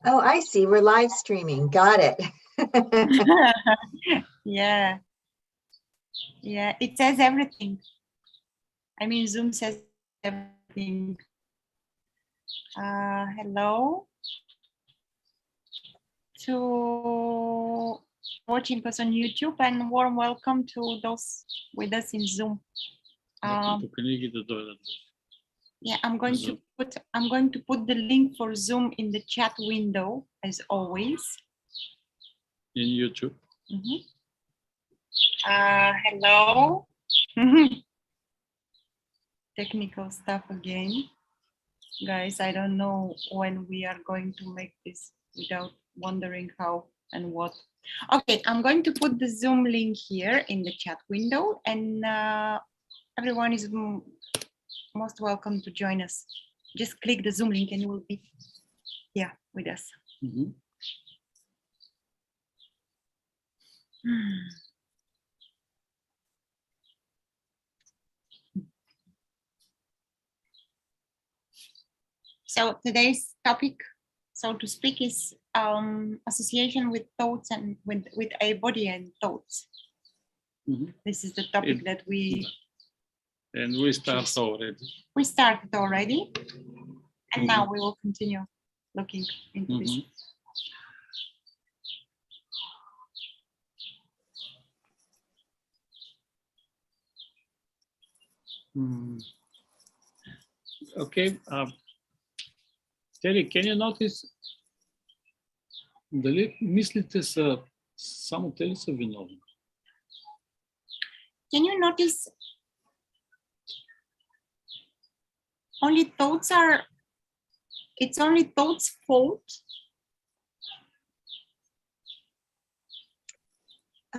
Oh, I see. We're live streaming. Got it. Yeah. Yeah, it says everything. I mean, Zoom says everything. Hello to watching us on YouTube, and warm welcome to those with us in Zoom. Yeah, I'm going to put the link for Zoom in the chat window as always. In YouTube. Mm-hmm. Hello. Technical stuff again. Guys, I don't know when we are going to make this without wondering how and what. Okay, I'm going to put the Zoom link here in the chat window, and everyone is most welcome to join us. Just click the Zoom link and you will be here with us. Mm-hmm. So today's topic, so to speak, is association with thoughts and with a body and thoughts. Mm-hmm. This is the topic that we... And we start already. We started already, and now we will continue looking into this. Okay. Terry, can you notice дали мислите са само те ли са виновни? Can you notice only thoughts are, it's only thoughts' fault?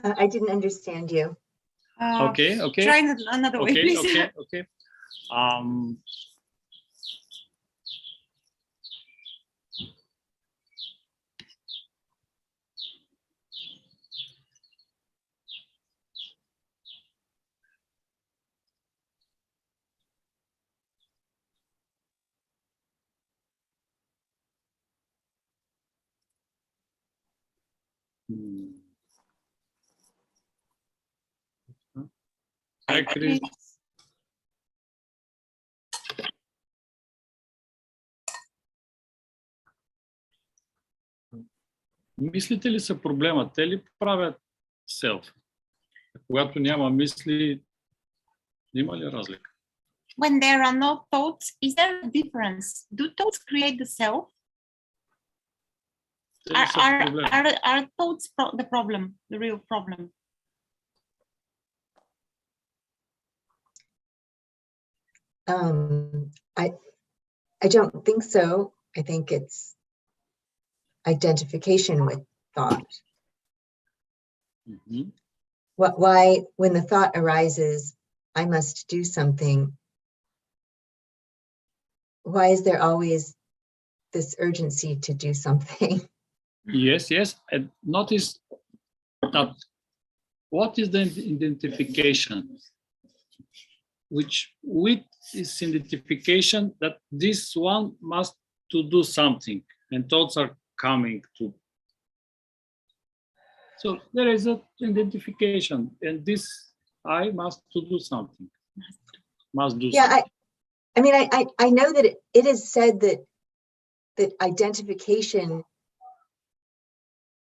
I didn't understand you. Okay. Try another way, please. Okay. Мислите ли са проблема? Те ли правят селф? Когато няма мисли, има ли разлика? When there are no thoughts, is there a difference? Do thoughts create the self? Are thoughts the problem, the real problem? I don't think so. I think it's identification with thought. Mm-hmm. Why, when the thought arises, I must do something, why is there always this urgency to do something? Yes. And notice that what is the identification? Which with is identification that this one must to do something, and thoughts are coming to. So there is an identification, and this I must to do something. Must do. Yeah, something. I mean, I know that it is said that identification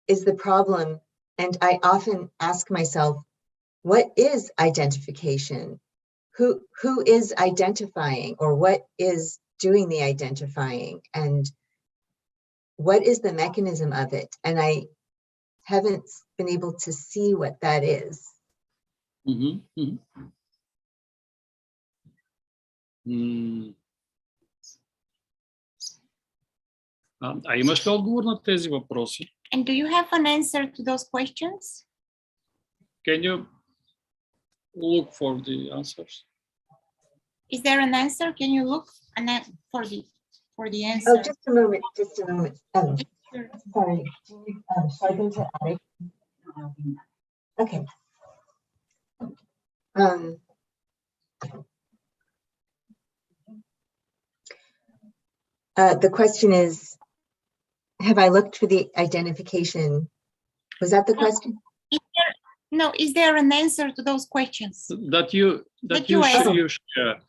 is the problem, and I often ask myself, what is identification? Who is identifying, or what is doing the identifying, and what is the mechanism of it? And I haven't been able to see what that is. А имаш ли отговор на тези въпроси? And do you have an answer to those questions? Can you look for the answers? Is there an answer? Can you look for the answer? Oh, just a moment. Sorry. Should I go to attic? Okay. The question is, have I looked for the identification? Was that the question? No, is there an answer to those questions? That you share.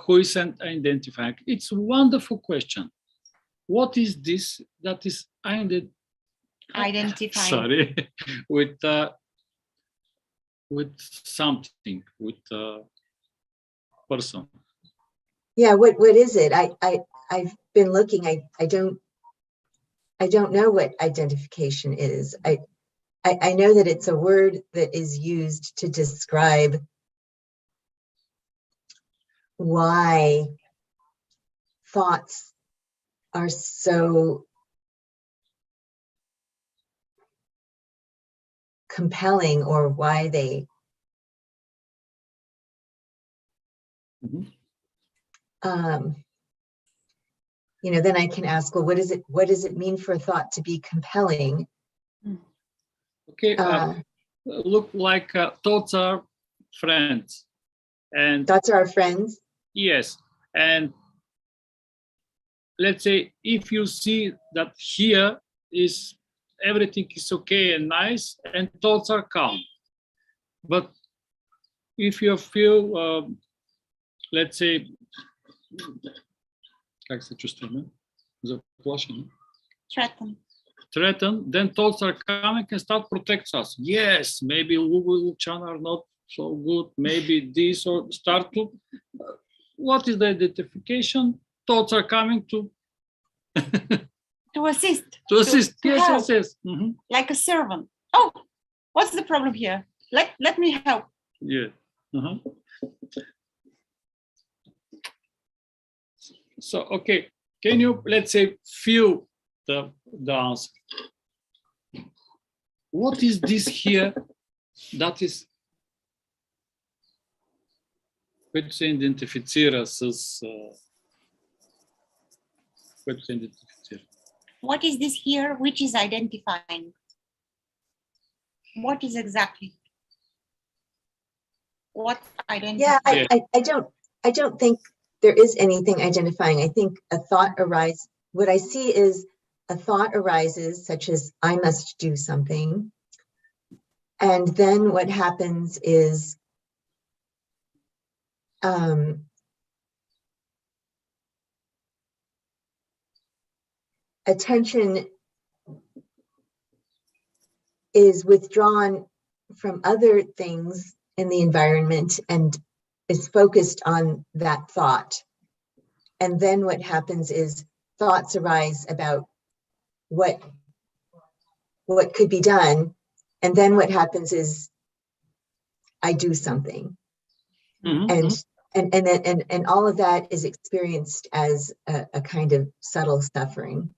Who is identifying? It's a wonderful question. What is this that is Identifying. Sorry, with something, with a person. Yeah, what is it? I've been looking. I don't know what identification is. I know that it's a word that is used to describe why thoughts are so compelling, or why they you know, then I can ask, well, what does it mean for a thought to be compelling? Okay, look like thoughts are friends, and thoughts are our friends. Yes, and let's say if you see that here is everything is okay and nice, and thoughts are calm, but if you feel, let's say, как се чувстваме? Заплашени. Threatened, then thoughts are coming and start protect us. Yes, maybe Lubo Luchana are not so good, maybe this, or start to, what is the identification? Thoughts are coming to to assist. To assist, to yes, help. yes, yes. Mm-hmm. Like a servant. Oh, what's the problem here? Let me help. Yeah. Uh-huh. So, okay, can you, let's say, feel the answer? What is this here that is, което се идентифицира с, което се идентифицира? What is this here which is identifying? What is exactly? What identifying? Yeah, I don't think there is anything identifying. I think a thought arises. What I see is a thought arises, such as I must do something. And then what happens is attention is withdrawn from other things in the environment and is focused on that thought. And then what happens is thoughts arise about what could be done. And then what happens is I do something. Mm-hmm. And all of that is experienced as a kind of subtle suffering.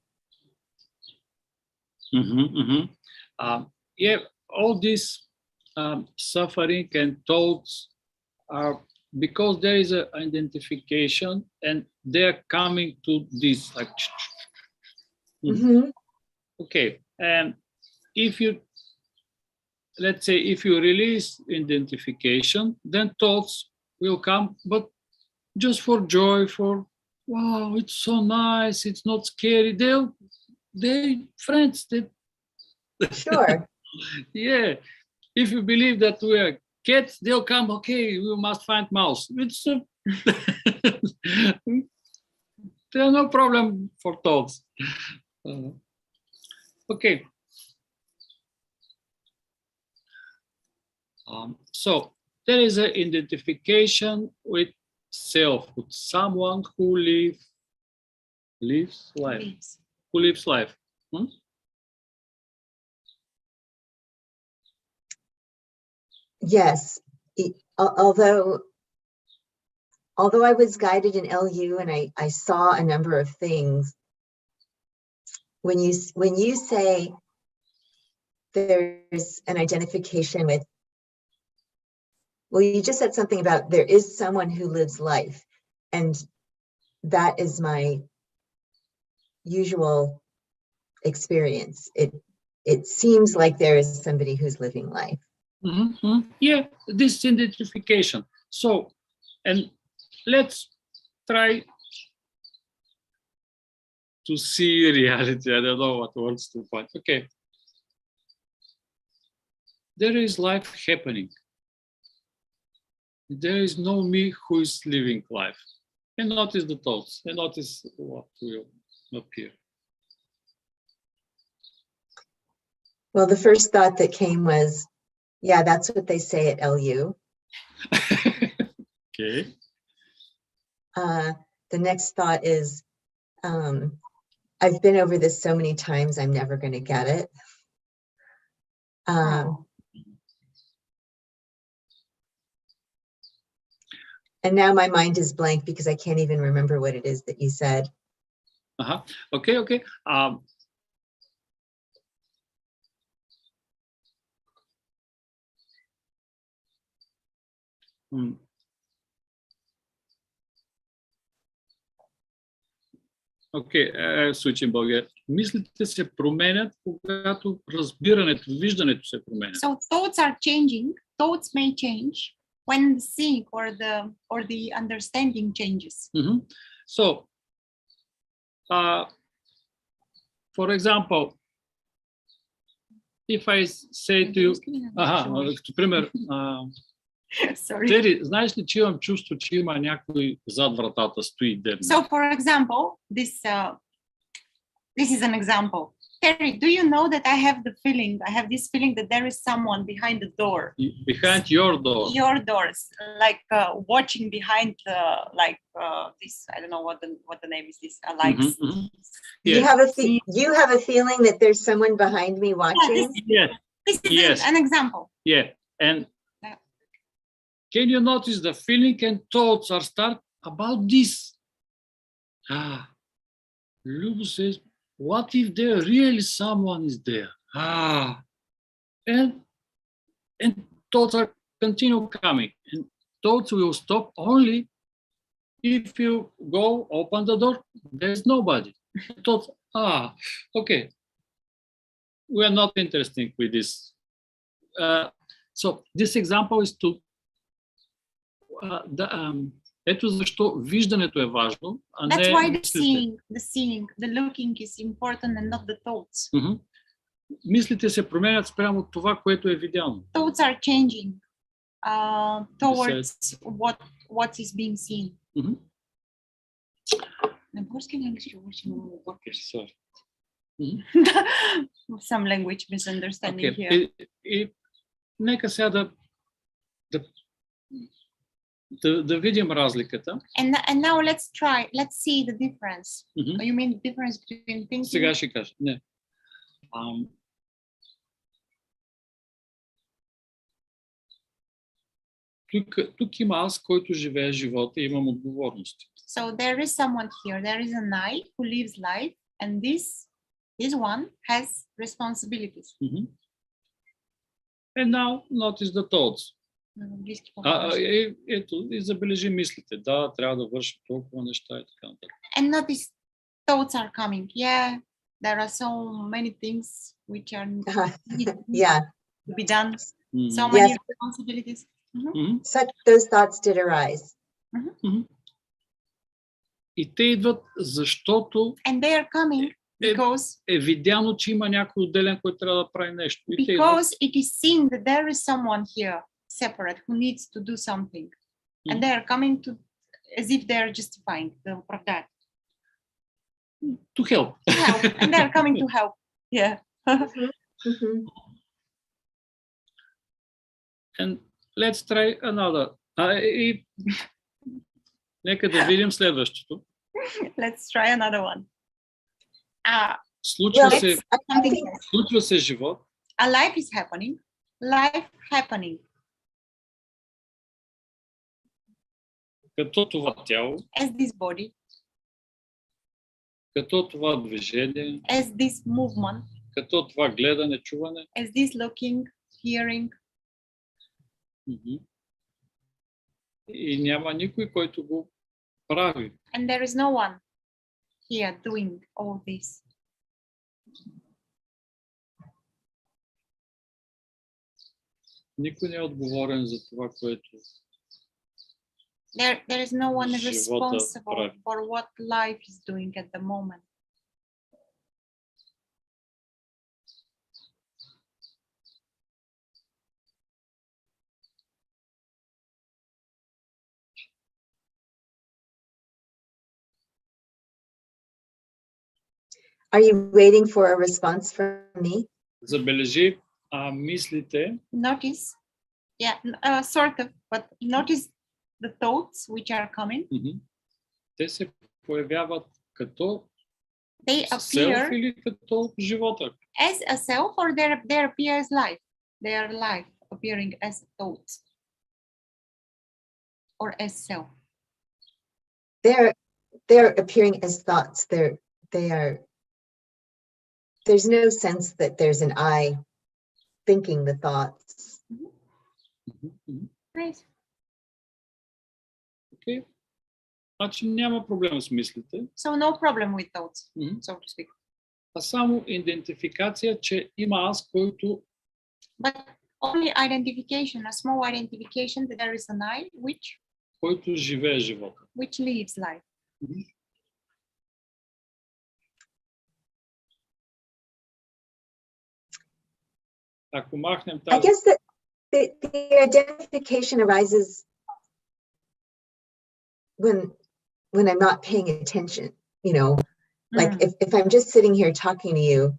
Mm-hmm, mm-hmm. Yeah, all this suffering and thoughts are because there is an identification and they're coming to this. Like, Mm-hmm. Okay, and if you, let's say, if you release identification, then thoughts will come, but just for joy, for wow, it's so nice, it's not scary. They friends. Sure. Yeah, if you believe that we are cats, they'll come. Okay, we must find mouse. It's there's no problem for thoughts. Okay. So there is an identification with self, with someone who lives life. Who lives life. Yes, although I was guided in LU and I saw a number of things, when you say there's an identification with, well, you just said something about there is someone who lives life, and that is my usual experience. It seems like there is somebody who's living life. Mm-hmm. Yeah, this identification. So, and let's try to see reality. I don't know what words to find. Okay. There is life happening. There is no me who is living life. And notice the thoughts, and notice what will appear. Well, the first thought that came was, yeah, that's what they say at LU. Okay. The next thought is, I've been over this so many times, I'm never going to get it. And now my mind is blank because I can't even remember what it is that you said. Okay, okay. Окей, случай България. Мислите се променят, когато разбирането, виждането се променя. So thoughts are changing. Thoughts may change when the seeing or the understanding changes. So, for example, if I say to you, пример, Sorry. Тери, знаеш ли, че имам чувство, че има някой зад вратата стои дебна? So, for example, this is an example. Terry, do you know that I have this feeling that there is someone behind the door? Behind your door. Your doors, like watching behind this. I don't know what the name is. This You have a feeling that there's someone behind me watching. This is an example. Yeah, and can you notice the feeling and thoughts are start about this? Lubo says, what if there really someone is there? And thoughts are continue coming, and thoughts will stop only if you go open the door. There's nobody. Thoughts, okay. We are not interested with this. So this example is to ето защо виждането е важно, а That's не why the looking is important and not the thoughts. Мислите се променят спрямо това, което е видяно. Thoughts are changing towards what is being seen. Some language misunderstanding here. И нека сега да видим разликата. And now let's see the difference. You mean the difference between thinking? Сега ще кажа. Не. Тук има аз, който живее живота и имам отговорности. So there is someone here. There is an I who lives life, and this one has responsibilities. And now notice the thoughts. Ето, и забележи мислите. Да, трябва да вършим толкова неща и така нататък. And notice thoughts are coming. Yeah, there are so many things which are to be done. So many responsibilities. Such those thoughts did arise. И те идват, защото and they are coming because е видяно, че има някой отделен, който трябва да прави нещо. Because it is seen that there is someone here separate who needs to do something. And they are coming to as if they are justifying the оправдаят. To help. And they are coming to help. Yeah. And let's try another. Нека да видим следващото. Let's try another one. Случва се живот. A life is happening. Life happening. Като това тяло. As this body. Като това движение. As this movement. Като това гледане, чуване. As this looking, hearing. И няма никой, който го прави. And there is no one here doing all this. Никой не е отговорен за това, което There is no one responsible for what life is doing at the moment. Are you waiting for a response from me? Забележи мислите. Notice, yeah, sort of, but notice the thoughts which are coming. Те се появяват като They self appear или като живота? as a self, or they appear as life. They are life appearing as thoughts or as self. They're appearing as thoughts. There's no sense that there's an I thinking the thoughts. Nice. Окей. Значи няма проблем с мислите. So no problem with thoughts, so to speak. А само идентификация, че има аз, който But only identification, a small identification that there is an I който живее живота. which lives life. Ако махнем I тази... guess that the identification arises when I'm not paying attention, you know, like if I'm just sitting here talking to you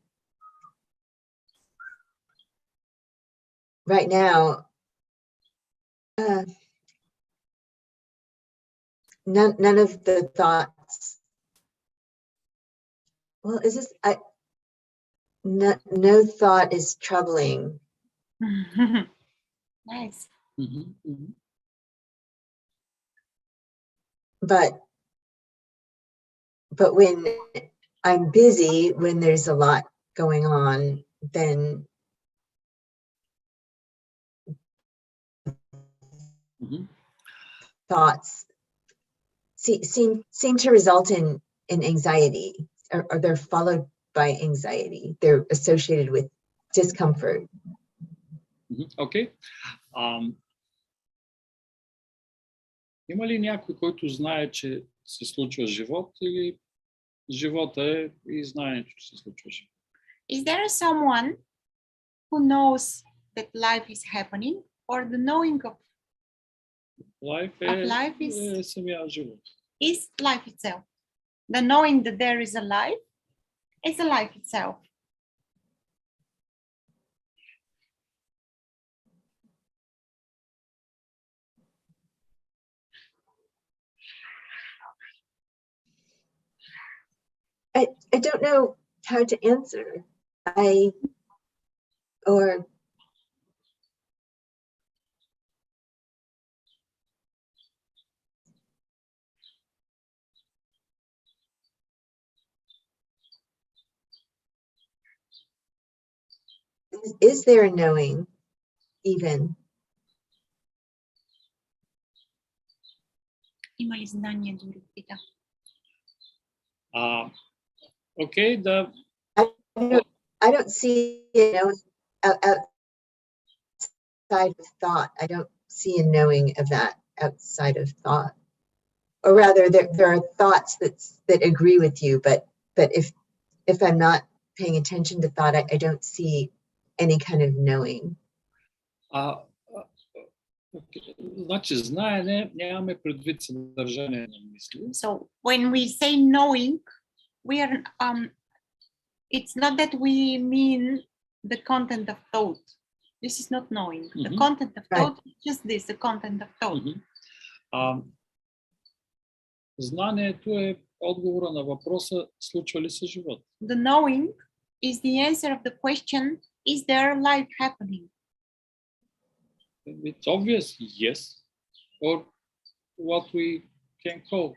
right now, none of the thoughts, well, is this, no thought is troubling. Nice. But when I'm busy, when there's a lot going on, then thoughts seem to result in anxiety, or they're followed by anxiety. They're associated with discomfort. Окей. Има ли някой, който знае, че се случва живот, или живота е и знаенето, че се случва живот? Is there someone who knows that life is happening, or the knowing of life е самия живот? Is life itself? The knowing that there is a life is a life itself. I don't know how to answer. Is there a knowing even? Има ли знание дори пита? Окей, да. I don't see, you know, outside of thought. I don't see a knowing of that outside of thought. Or rather, there are thoughts that agree with you, but if I'm not paying attention to thought, I don't see any kind of knowing. Значи знаене, нямаме предвид съдържание на мисли. So when we say knowing, we are it's not that we mean the content of thought. This is not knowing. The content of thought is just this, the content of thought. Знанието е отговора на въпроса, случва ли се живот? The knowing is the answer of the question, is there life happening? It's obvious, yes, or what we can call.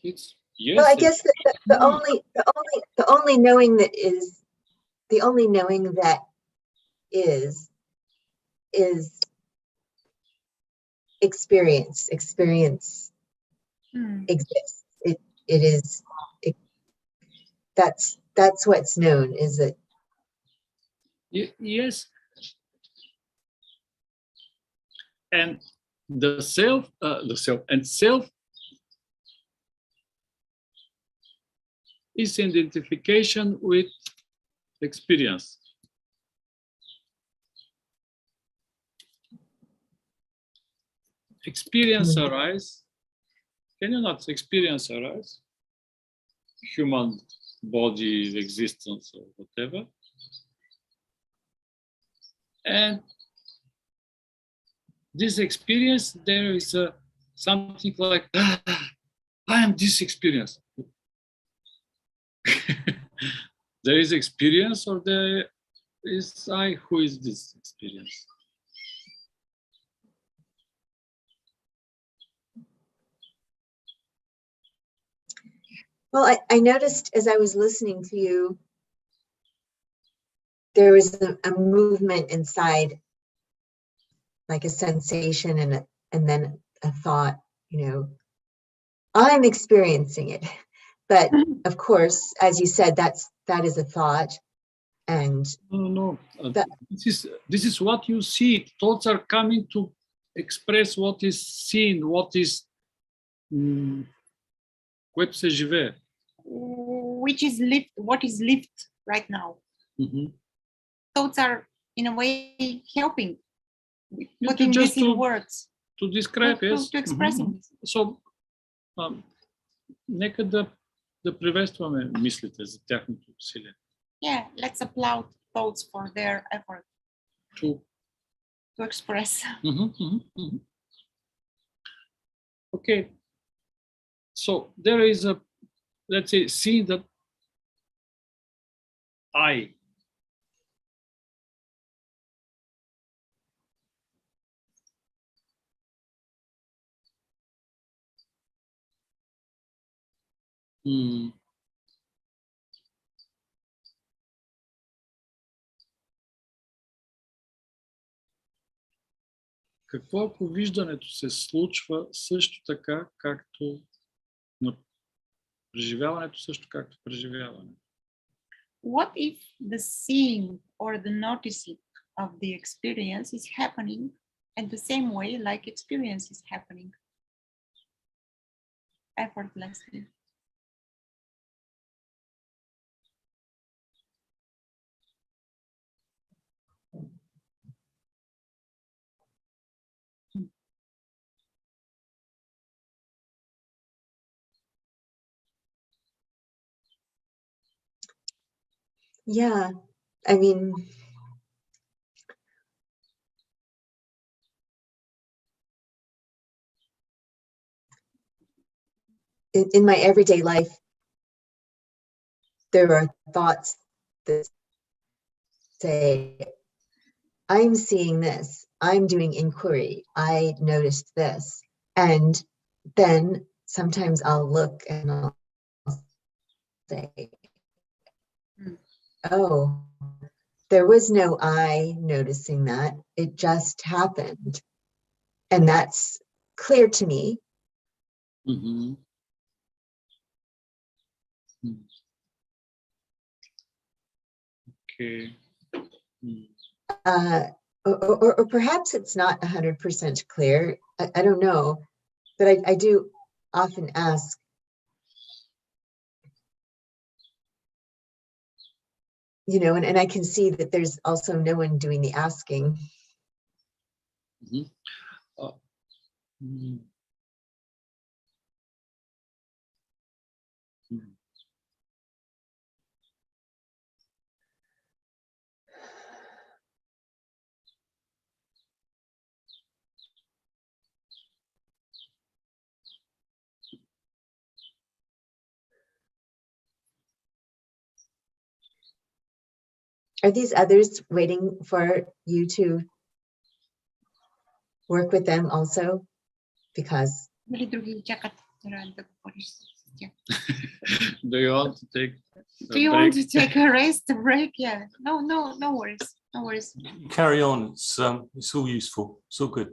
It's yes. Well, I guess the only knowing that is experience. Experience exists. It is. That's what's known. Is it? Yes. And the self is identification with experience. Experience arises can you not experience, right? Human body existence or whatever. And this experience, there is something like, I am this experience. There is experience, or there is I who is this experience? Well, I noticed as I was listening to you, there was a movement inside, like a sensation and then a thought, you know, I'm experiencing it. But of course, as you said, that is a thought. And No. This is what you see. Thoughts are coming to express what is seen, what is което се живее. Which is lived, what is lived right now. Thoughts are in a way helping, putting this in words. To describe, yes. To expressing this. So, нека да приветстваме мислите за тяхното усилие. Yeah, let's applaud thoughts for their effort to express. Okay. So there is a, let's say, see that I. Какво ако виждането се случва също така, както преживяването също както преживяване? What if the seeing or the noticing of the experience is happening in the same way like experience is happening? Effortlessly. yeah, I mean, in my everyday life, there are thoughts that say, I'm seeing this, I'm doing inquiry, I noticed this. And then sometimes I'll look and I'll say, oh, there was no I noticing that, it just happened. And that's clear to me. Okay. Or perhaps it's not 100% clear. I don't know, but I do often ask, you know, and I can see that there's also no one doing the asking. Are these others waiting for you to work with them also? Because Дали други чакат да говориш с тях? Do you want to take Do you want to take a rest, a break? Yeah. No worries. No worries. Carry on. It's all useful. It's all good.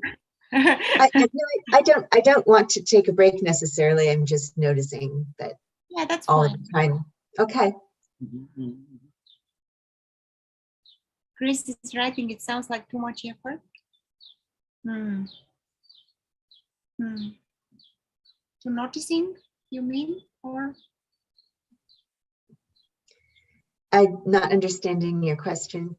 I don't want to take a break necessarily. I'm just noticing that. Yeah, that's all fine. the time. Okay. Chris is writing, it sounds like too much effort. To noticing, you mean, or? I'm not understanding your question.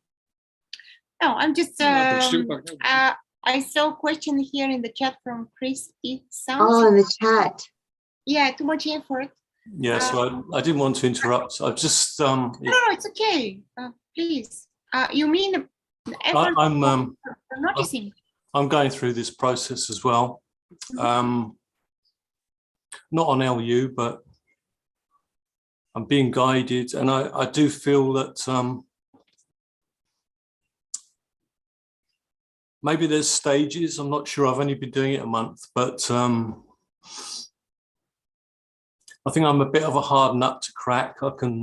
No, I'm just, I saw a question here in the chat from Chris. It sounds in the chat. Yeah, too much effort. Yeah, so I didn't want to interrupt. I've just No, it's okay. Please. You mean the effort I'm for noticing? I'm going through this process as well. Not on LU, but I'm being guided, and I do feel that maybe there's stages. I'm not sure. I've only been doing it a month, but I think I'm a bit of a hard nut to crack. I can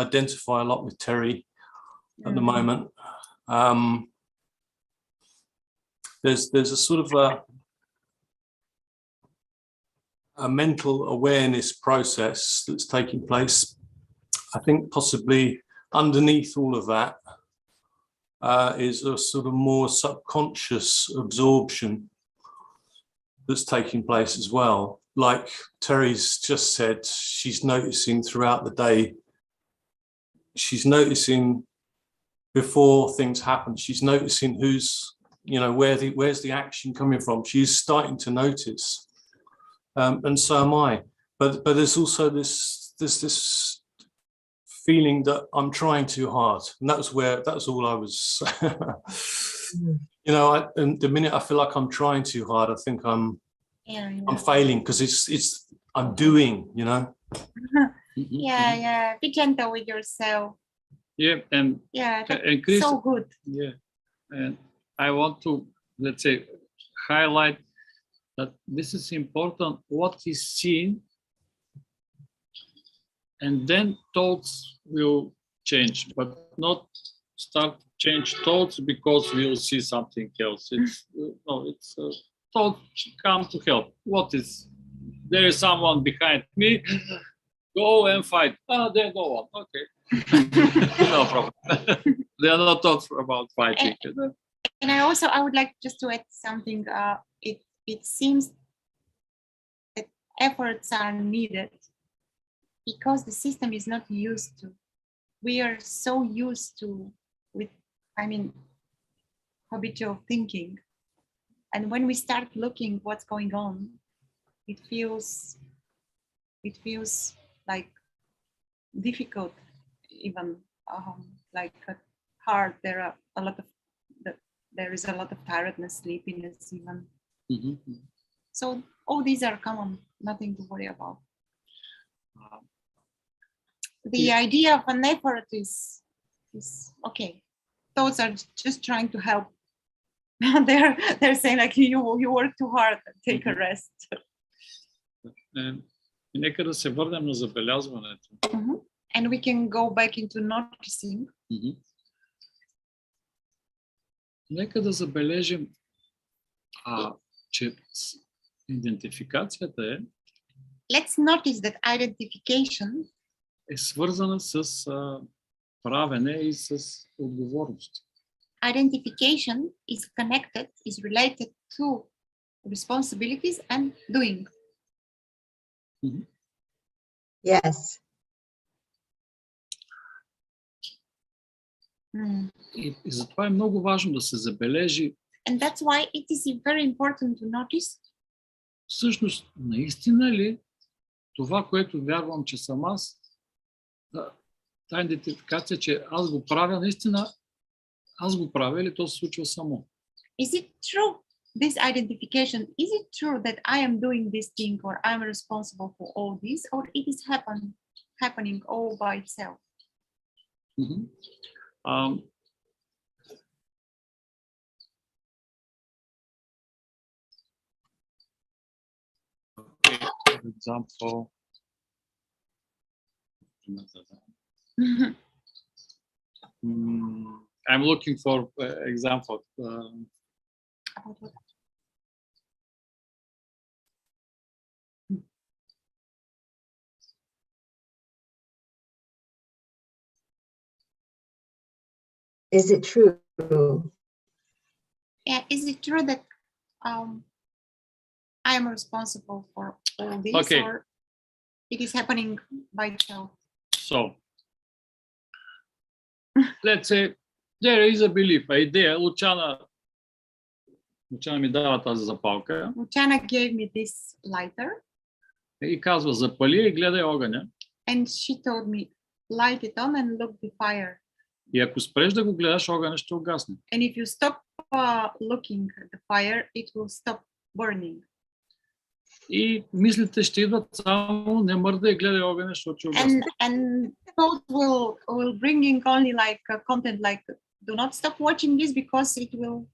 identify a lot with Terry at the moment. There's a sort of a mental awareness process that's taking place. I think possibly underneath all of that is a sort of more subconscious absorption that's taking place as well. Like Terry's just said, she's noticing throughout the day. She's noticing before things happen. She's noticing who's, where's the action coming from. She's starting to notice, and so am I. But there's also this feeling that I'm trying too hard, and that's all I was. And the minute I feel like I'm trying too hard, I think I'm failing, because I'm doing. Yeah. Be gentle with yourself. Yeah, and and Chris, so good. Yeah, and I want to, let's say, highlight that this is important. What is seen, and then thoughts will change, but not start to change thoughts because we'll see something else. It's thoughts come to help. What is there? Is someone behind me? Go and fight. There's no one. Okay. No problem. There are no thoughts about fighting. And I would like just to add something. It seems that efforts are needed because the system is not used to. We are so used to habitual thinking, and when we start looking what's going on, it feels like difficult, even like hard. There is a lot of tiredness, sleepiness, even. So all these are common, nothing to worry about. The idea of an effort is okay. Thoughts are just trying to help. They're saying like you work too hard, take a rest. Нека да се върнем на забелязването. And we can go back into noticing. Нека да забележим, че идентификацията Let's notice that identification е свързана с правене и с отговорност. Identification is connected, is related to responsibilities and doing. Yes. И затова е много важно да се забележи. And that's why it is very important to notice. Всъщност, наистина ли това, което вярвам, че съм аз, тази идентификация, че аз го правя, наистина аз го правя или то се случва само? Is it true, this identification, is it true that I am doing this thing or I'm responsible for all this, or it is happening all by itself? For example, I'm looking for example. Is it true? Yeah, is it true that I am responsible for all this, or it is happening by itself? So, let's say there is a belief, idea. Luchana ми дава тази запалка. Luchana gave me this lighter. И казва, запали и гледай огъня. And she told me, light it on and look the fire. И ако спреш да го гледаш, огъня ще угасне. And if you stop looking at the fire, it will stop burning. И мислите ще идват само, не мърдай, гледай огъня, защото ще угасне. And thoughts will bring in only like content like, do not stop watching this because it will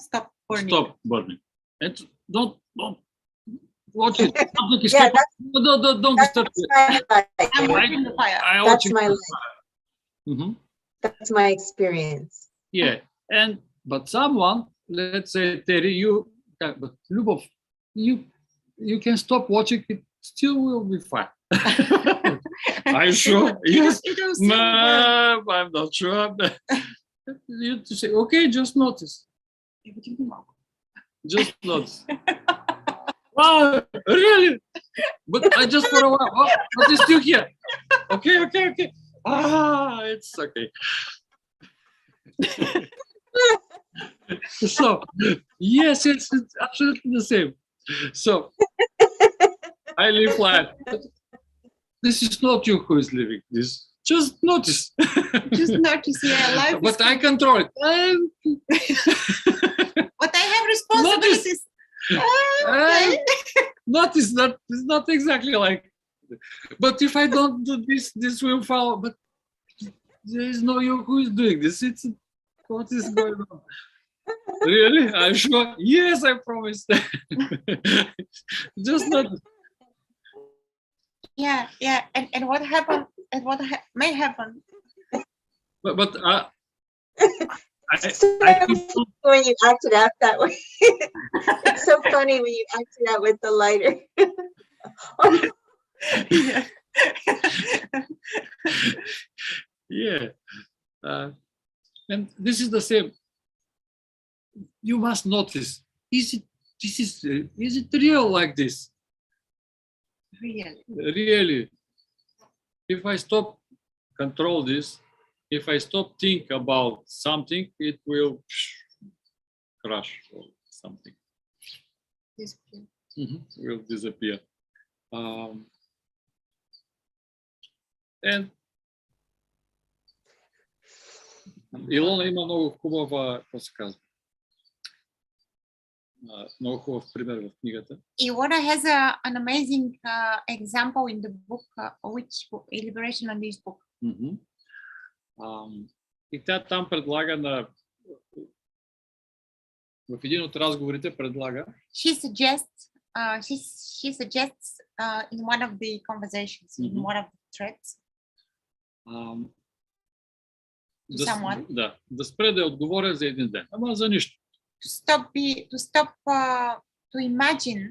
stop burning. Stop burning. And don't watch it. Yeah, Don't disturb it. I'm watching the fire. That's my life. Mm-hmm. That's my experience. Yeah, but someone, let's say Terry, but Lubov, you can stop watching it, still will be fine. Are you sure? Yes. I'm not sure. You say, okay, just notice. Just notice. Wow, really? But I just for a while. Oh, but it's still here. Okay. It's okay. So, yes, it's absolutely the same. So, I live life. This is not you who is living this. Just notice. Just notice, yeah, life. But I control it. But I have responsibilities. Okay. Notice that it's not exactly like. But if I don't do this, this will follow. But there is no you who is doing this. It's what is going on. Really? I'm sure. Yes, I promise. Just not. Yeah. And what happened? And what may happen? But I when you acted out that way. It's so funny when you acted out with the lighter. Yeah. And this is the same. You must notice. Is it real like this? Really. If I stop control this, if I stop think about something, it will crash or something. Disappear. Will disappear. And Илона има много хубава, какво се казва? Много хубав пример в книгата. Ilona has an amazing example in the book, which book, Liberation on this book. И тя там предлага в един от разговорите предлага. She suggests in one of the conversations, in one of the threads, да спре да отговоря за един ден, ама за нищо. To imagine,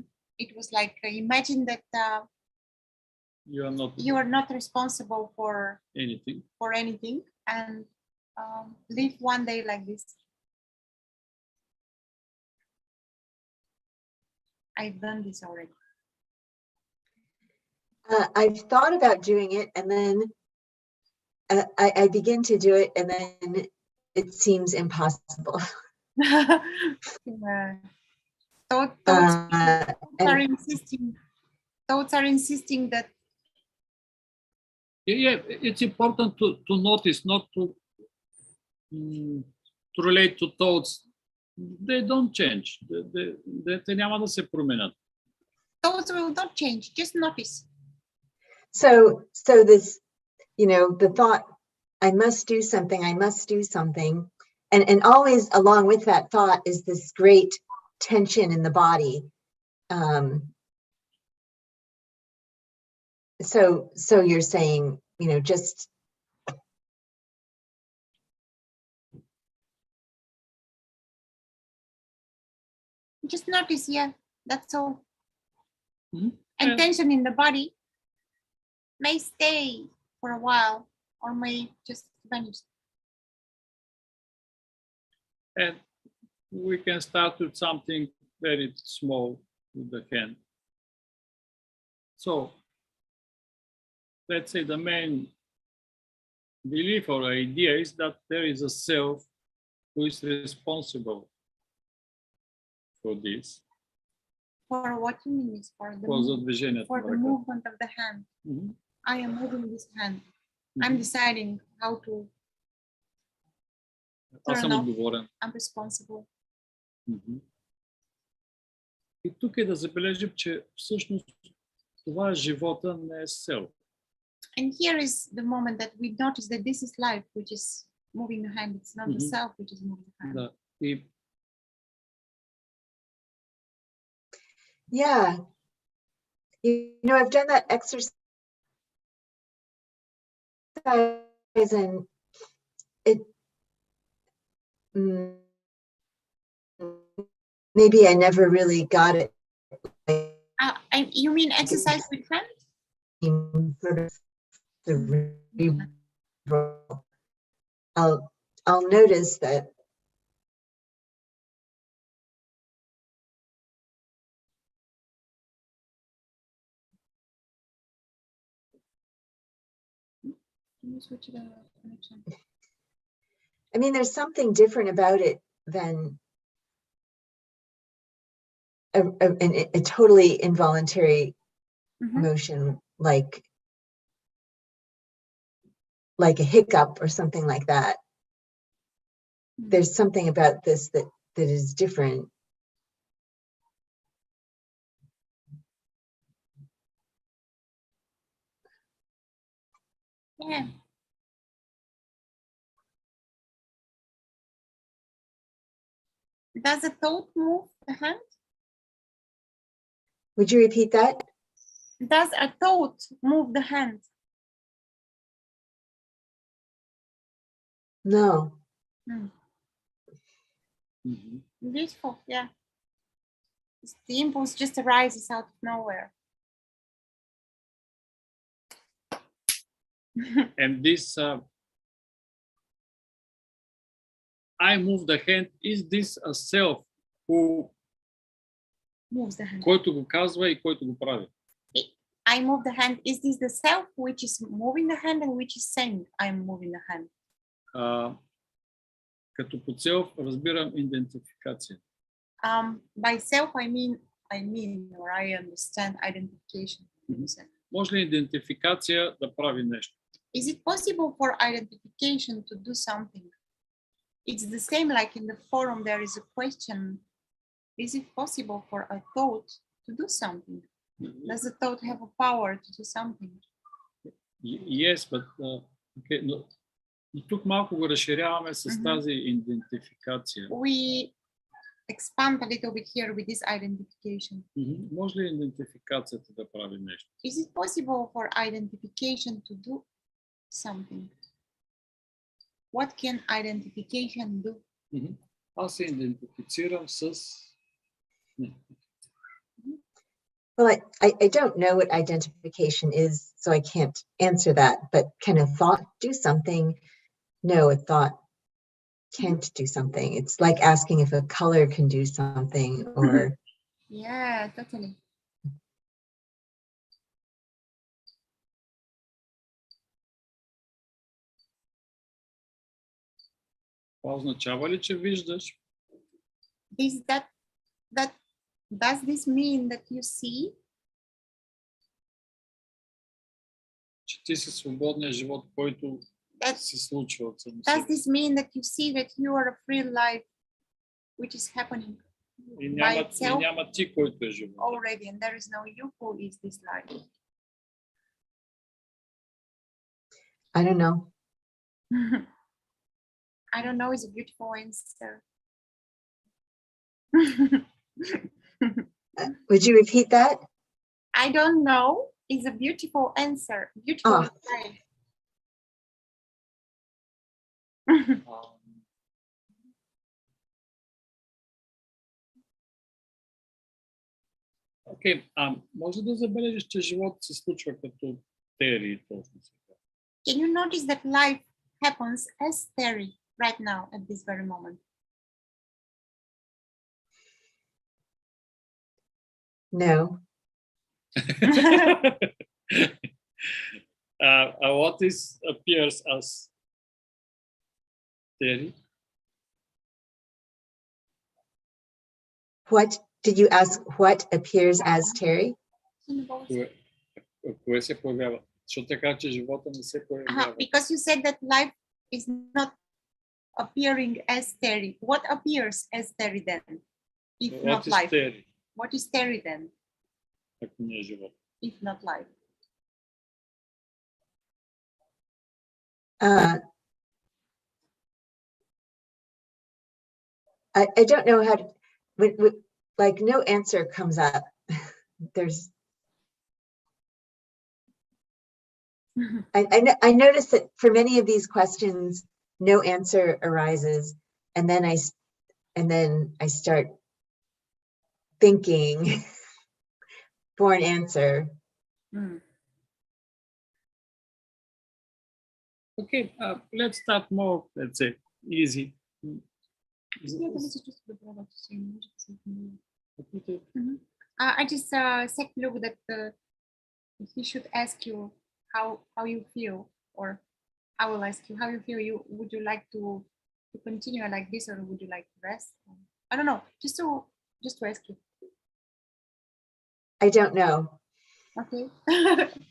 it was like imagine that you are not responsible for anything and live one day like this. I've done this already. I've thought about doing it, and then I begin to do it, and then it seems impossible. Thoughts are insisting that. Yeah, it's important to notice, not to relate to thoughts. They don't change. They няма да се променят. Thoughts will not change. Just notice. So this, the thought, I must do something, and always along with that thought is this great tension in the body. So you're saying, just notice, yeah, that's all. And Yeah. tension in the body may stay for a while or may just vanish. And we can start with something very small with the hand. So let's say the main belief or idea is that there is a self who is responsible for this. For what you mean is for the, за движението for на the ръката. movement of the hand. Мгм. I am moving this hand. I'm deciding how to. Аз съм turn off. отговорен. I'm responsible. Мгм. И тук е да забележим, че всъщност това е живота, не е сел. And here is the moment that we notice that this is life, which is moving the hand. It's not the Mhm. self which is moving the hand. Да. И Yeah. You know, I've done that exercise and it maybe I never really got it. You mean exercise with hand? Sort of cerebral. I'll notice that Can you switch the connection? I mean, there's something different about it than a totally involuntary Mhm. motion, like a hiccup or something like that. There's something about this that is different. Yeah. Does a thought move the hand? Would you repeat that? Does a thought move the hand? No. мгм. Beautiful, yeah. The impulse just arises out of nowhere. And this I move the hand, is this a self who Moves the hand. който го казва и който го прави? I move the hand. Is this the self which is moving the hand and which is saying I am moving the hand? Като по цел разбирам идентификация. By self, I mean, or I understand identification. Може ли идентификация да прави нещо? Is it possible for identification to do something? It's the same like in the forum, there is a question. Is it possible for a thought to do something? Does a thought have a power to do something? Yes, but okay, но и тук малко го разширяваме с тази идентификация. We expand a little bit here with this identification. Може ли идентификацията да прави нещо? Is it possible for identification to do something? What can identification do? Аз се идентифицирам с... Well, I don't know what identification is, so I can't answer that, but can a thought do something? No, a thought can't do something. It's like asking if a color can do something or... Yeah, totally. Това означава ли, че виждаш? Does this mean that you see? Че ти си свободният живот, който се случва от само Does себе this mean that you see that you are a free life which is happening И by itself няма ти, който е живот. already, and there is no you who is this life? I don't know. I don't know is a beautiful answer. Would you repeat that? I don't know is a beautiful answer. Beautiful. Окей, може да забележиш, че живот се случва като Тери точно сега. Can you notice that life happens as Terry right now at this very moment? No. What appears as Terry? What Did you ask what appears as Terry? Кое се появява? Защо така, че живота не се появява? Because you said that life is not appearing as Terry. What appears as Terry then? If What not is life. Terry? What is Terry then? Ако не е живот. If not life. I don't know how to, like no answer comes up. There's, I noticed that for many of these questions, no answer arises, and then I start thinking for an answer. Okay, let's start more, let's say, easy. I just said to Lubo that he should ask you how you feel, or I will ask you how you feel. Would you like to continue like this, or would you like to rest? I don't know. Just to ask you. I don't know. Okay.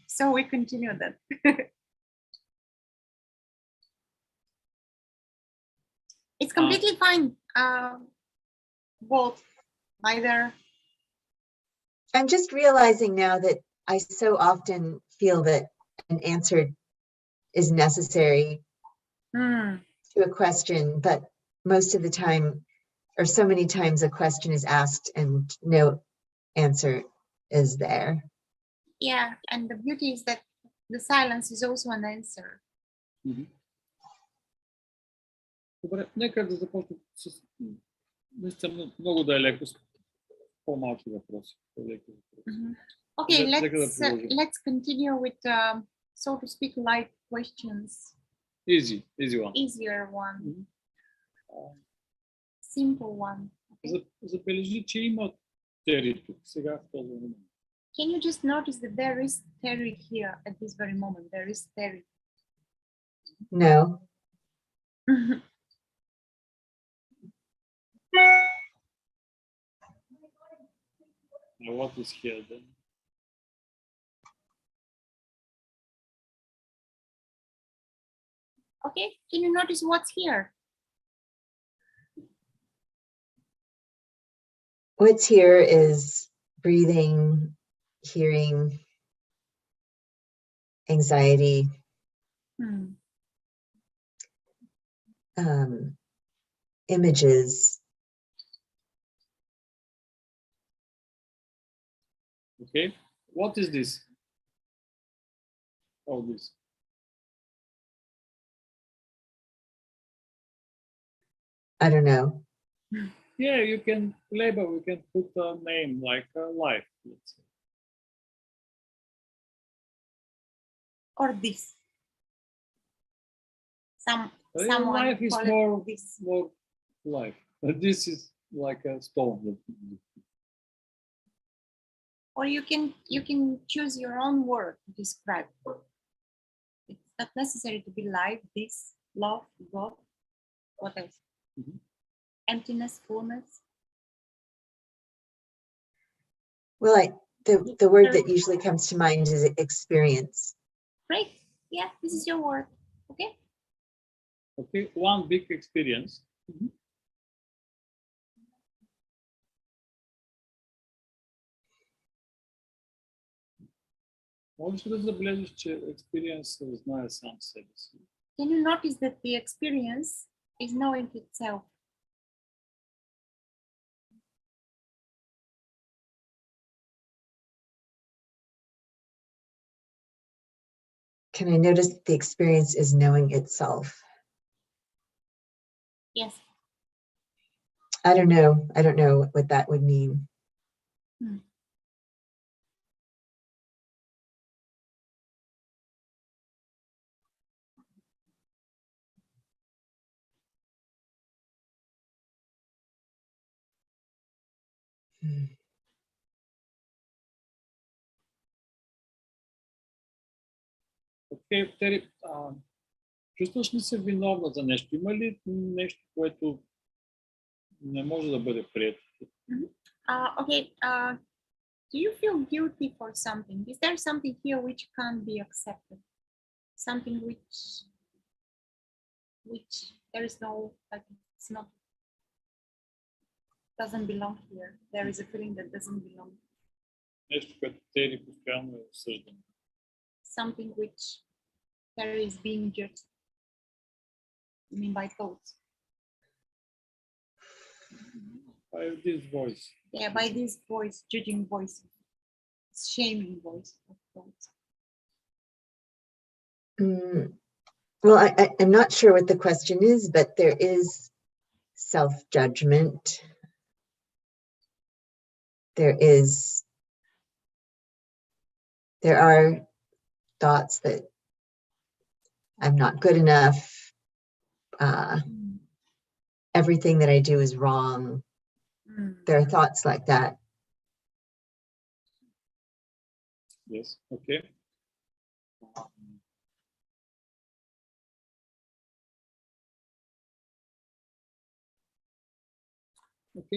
So we continue then. It's completely fine. Both, either. I'm just realizing now that I so often feel that an answer is necessary to a question, but most of the time, or so many times, a question is asked and no answer is there. Yeah, and the beauty is that the silence is also an answer. Добре, нека да започнем с наистина много да е леко, с по-малки въпроси. Okay, let's continue with, so to speak, light questions. Easy one. Easier one. Simple one. Okay. Забележи, че има Тери тук, сега в този момент. Can you just notice that there is Terry here at this very moment? There is Terry. No. Now what is here then? Okay, can you notice what's here? What's here is breathing, hearing, anxiety, images. Okay, what is this? All this. I don't know. Yeah, you can label, we can put a name like life, let's say. Or this. Someone Life is call it this. more life. This is like a stone. Or you can choose your own word to describe. It's not necessary to be life, this, love, God, what else? Emptiness, fullness. Well, the word that usually comes to mind is experience. Great. Yeah, this is your word. Okay. Okay, one big experience. Можеш да забележиш, че experience знае сам себе си. Can you notice that the experience is knowing itself? Can I notice the experience is knowing itself? Yes. I don't know. I don't know what that would mean. Окей, Тери, чувстваш ли се виновна за нещо? Има ли нещо, което не може да бъде прието? Okay. Do you feel guilty for something? Is there something here which can't be accepted? Something which there is no, like, it's not, doesn't belong here. There is a feeling that doesn't belong. Нещо, което Тери постоянно е осъждано. Something which there is being judged. I mean, by thoughts. By this voice. Yeah, by this voice, judging voice, shaming voice of thoughts. Well, I'm not sure what the question is, but there is self-judgment. There are thoughts that I'm not good enough. Everything that I do is wrong. There are thoughts like that. Yes, okay.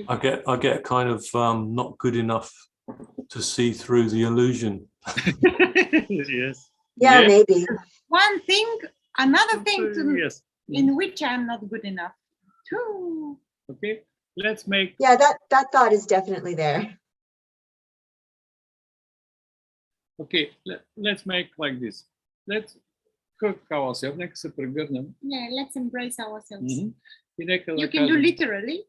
Okay. I get kind of not good enough to see through the illusion. Yes. Yeah, Yes. maybe. One thing, another thing to, Yes. in which I'm not good enough. Too. Okay. Let's make. Yeah, that thought is definitely there. Okay. Let's make like this. Let's cook ourselves. Нека се прегърнем. Yeah, let's embrace ourselves. И нека да You can do кажем. literally,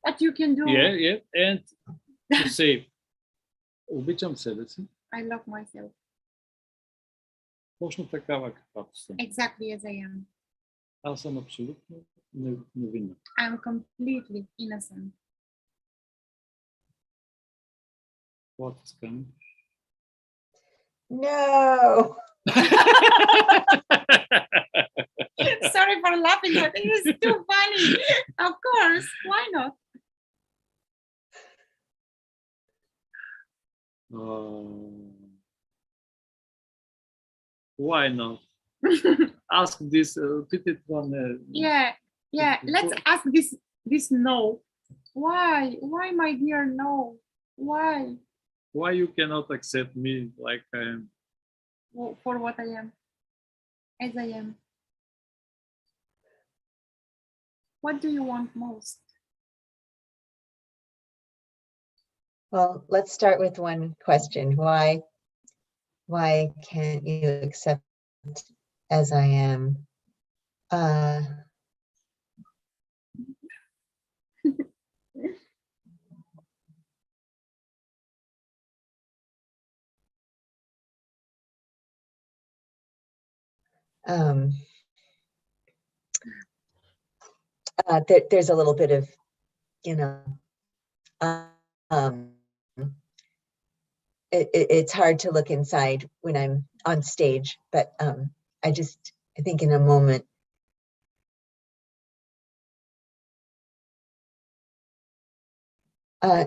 but you can do. Yeah. And to say, обичам себе си. I love myself Точно такава каквато съм. exactly as I am. Аз съм абсолютно невинна. I'm completely innocent. What is coming? No. Sorry for laughing, but it is too funny. Of course, why not? Why not? Ask this. Питай това не. Yeah. Let's ask this no. Why, my dear, no? Why you cannot accept me like I am? For what I am, as I am. What do you want most? Well, let's start with one question. Why can't you accept as I am? There's a little bit of, it's hard to look inside when I'm on stage, but I think in a moment,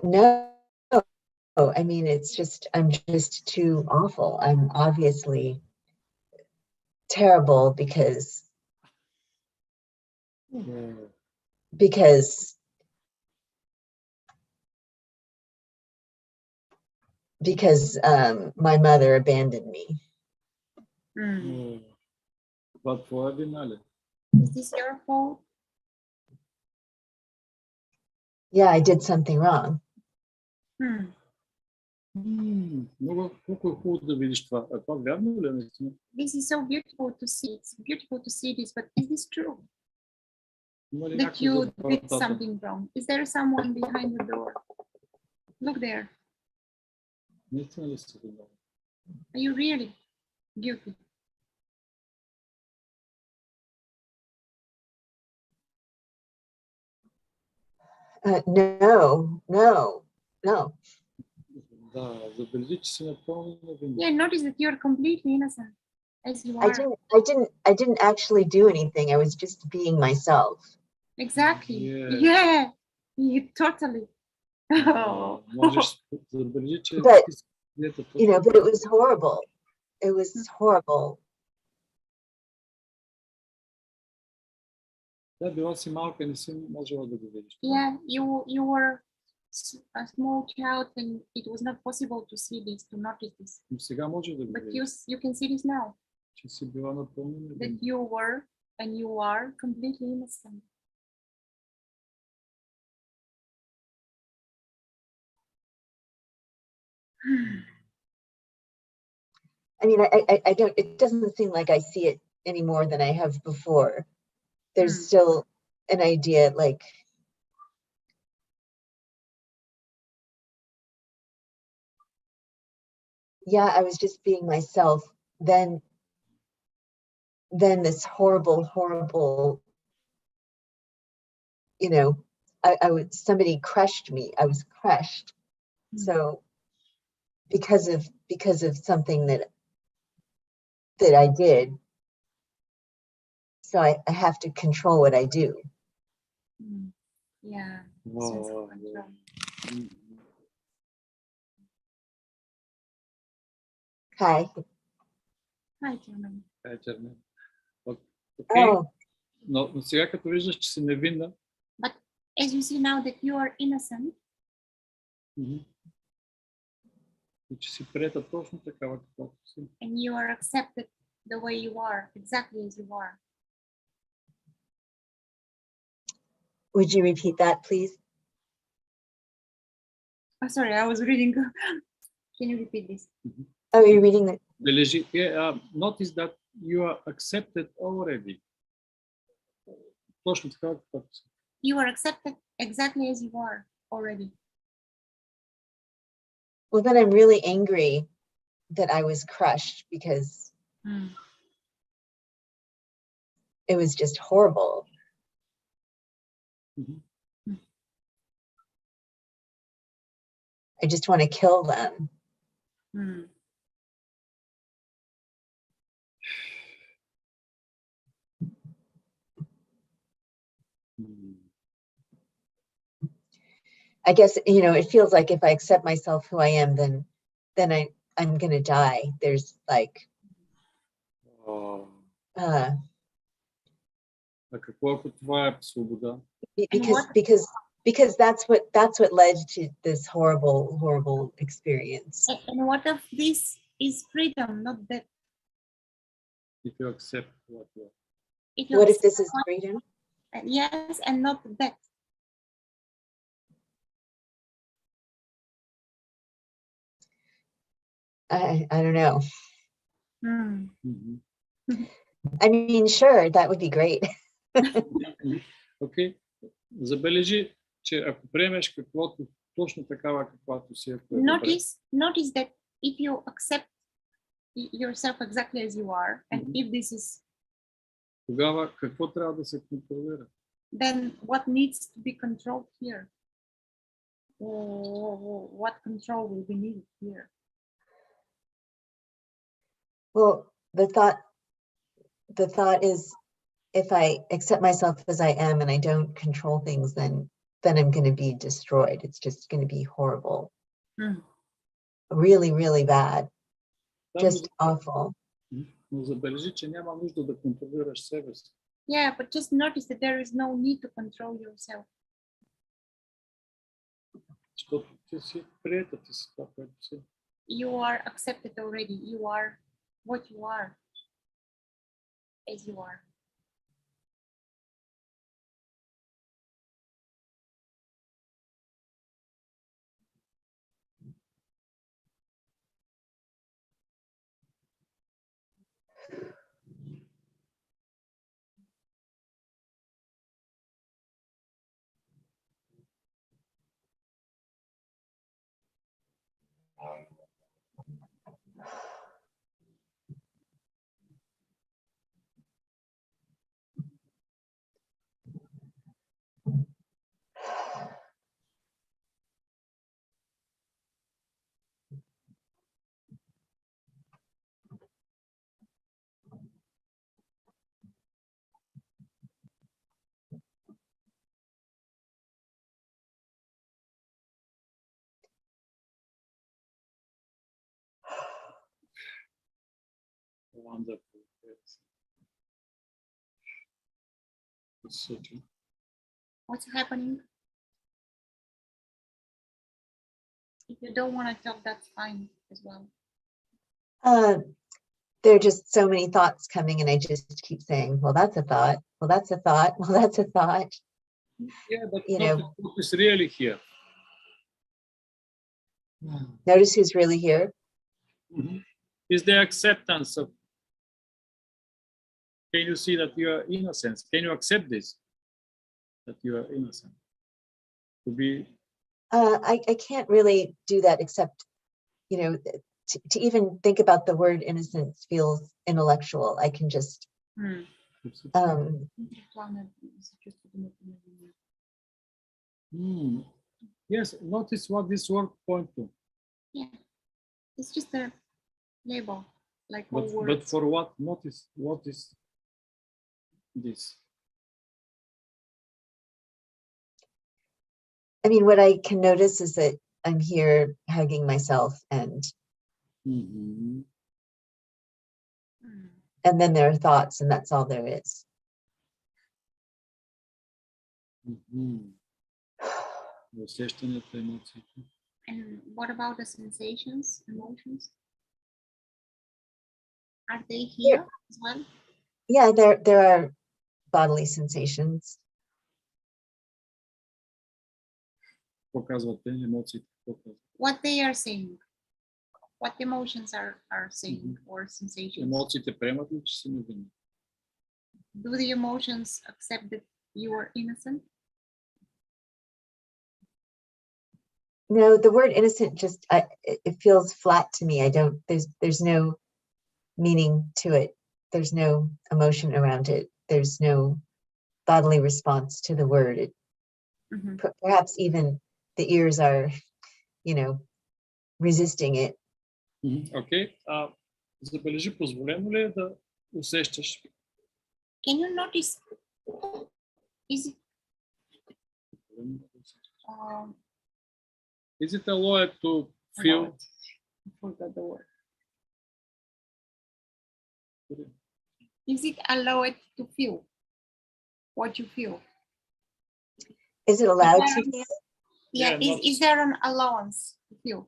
no, I mean, I'm just too awful. I'm obviously terrible because my mother abandoned me. But for вина. Is this your fault? Yeah, I did something wrong. Много хубаво да видиш това. А това вярно ли е наистина? This is so beautiful to see. It's beautiful to see this, but is this true? That you did something wrong? Is there someone behind the door? Look there. Наистина ли сте виновни? Are you really guilty? No. Да, забележи, че си напълно невинна. Yeah, notice that you're completely innocent, as you are. I didn't actually do anything. I was just being myself. Exactly. Yeah. You totally. Можеш забележи, че But it was horrible. It was horrible. Да, била си малка и не си можела да го видиш. Yeah, you were a small child and it was not possible to see this, to notice this. Но сега може да го But видиш, you can see this now, че си била напълно невинна. that you were and you are completely innocent. I mean, I don't, it doesn't seem like I see it any more than I have before. There's still an idea like, yeah, I was just being myself. Then this horrible, you know, somebody crushed me. I was crushed. So because of something that I did, so I have to control what I do. Yeah. Wow, sense of wow, control. wow. Hi. Hi, German. Чермен. Окей, Oh, но сега като виждаш, че си невинна, But as you see now that you are innocent, и че си приета точно такава, каквато си. and you are accepted the way you are, exactly as you are. would you repeat that, please? Oh, sorry, I was reading. Can you repeat this? Oh, you're reading the, Бележи, notice that you are accepted already. Точно така, каквато си. You are accepted exactly as you are already. well, then I'm really angry that I was crushed because it was just horrible. Mhm. I just want to kill them. I guess, you know, it feels like if I accept myself who I am, then I'm gonna die. There's like, А какво ако това е свобода? because that's what led to this horrible experience. And what if this is freedom, not death? If you accept what you are. If you What if accept this is freedom? yes, and not death. I don't know. I mean, sure, that would be great. Окей. Забележи, че ако приемеш каквото точно такава, каквато си, ако е Notice that if you accept yourself exactly as you are, and if this is, тогава какво трябва да се контролира? then what needs to be controlled here? What control will be needed here? Well, the thought is, if I accept myself as I am and I don't control things, then I'm going to be destroyed. It's just going to be horrible. Really bad. Just awful. Но забележи, че няма нужда да контролираш себе си. Yeah, but just notice that there is no need to control yourself. Защото ти си приета, ти си това, което си. You are accepted already. You are what you are, as you are. Wonderful. It's so true. What's happening? If you don't want to talk, that's fine as well. There are just so many thoughts coming and I just keep saying, well, that's a thought. Well, that's a thought. Well, that's a thought. Yeah, but You notice know, what is really here. notice who's really here. Mhm. Is the acceptance of, can you see that you are innocent? Can you accept this, that you are innocent? To be, I can't really do that except, you know, to even think about the word innocence feels intellectual. I can just, yes, notice what this word point to. Yeah, it's just a label, like all But words. for what? Notice what is this? I mean, what I can notice is that I'm here hugging myself and then there are thoughts and that's all there is. Усещането, емоциите. And what about the sensations, emotions? Are they here as well? Yeah, there are bodily sensations. Показвате емоциите. Показвате. What they are saying, what emotions are saying or sensations. Емоциите приемат ли, че са невинни? Do the emotions accept that you are innocent? No, the word innocent just, it feels flat to me. I don't, there's no meaning to it. There's no emotion around it. There's no bodily response to the word. It, perhaps even the ears are, you know, resisting it. Окей. Забележи, позволено ли е да усещаш? Can you notice, is it allowed to feel? I forgot the word. Is it allowed to feel what you feel? Is it allowed to feel? Yeah, is there an allowance to feel?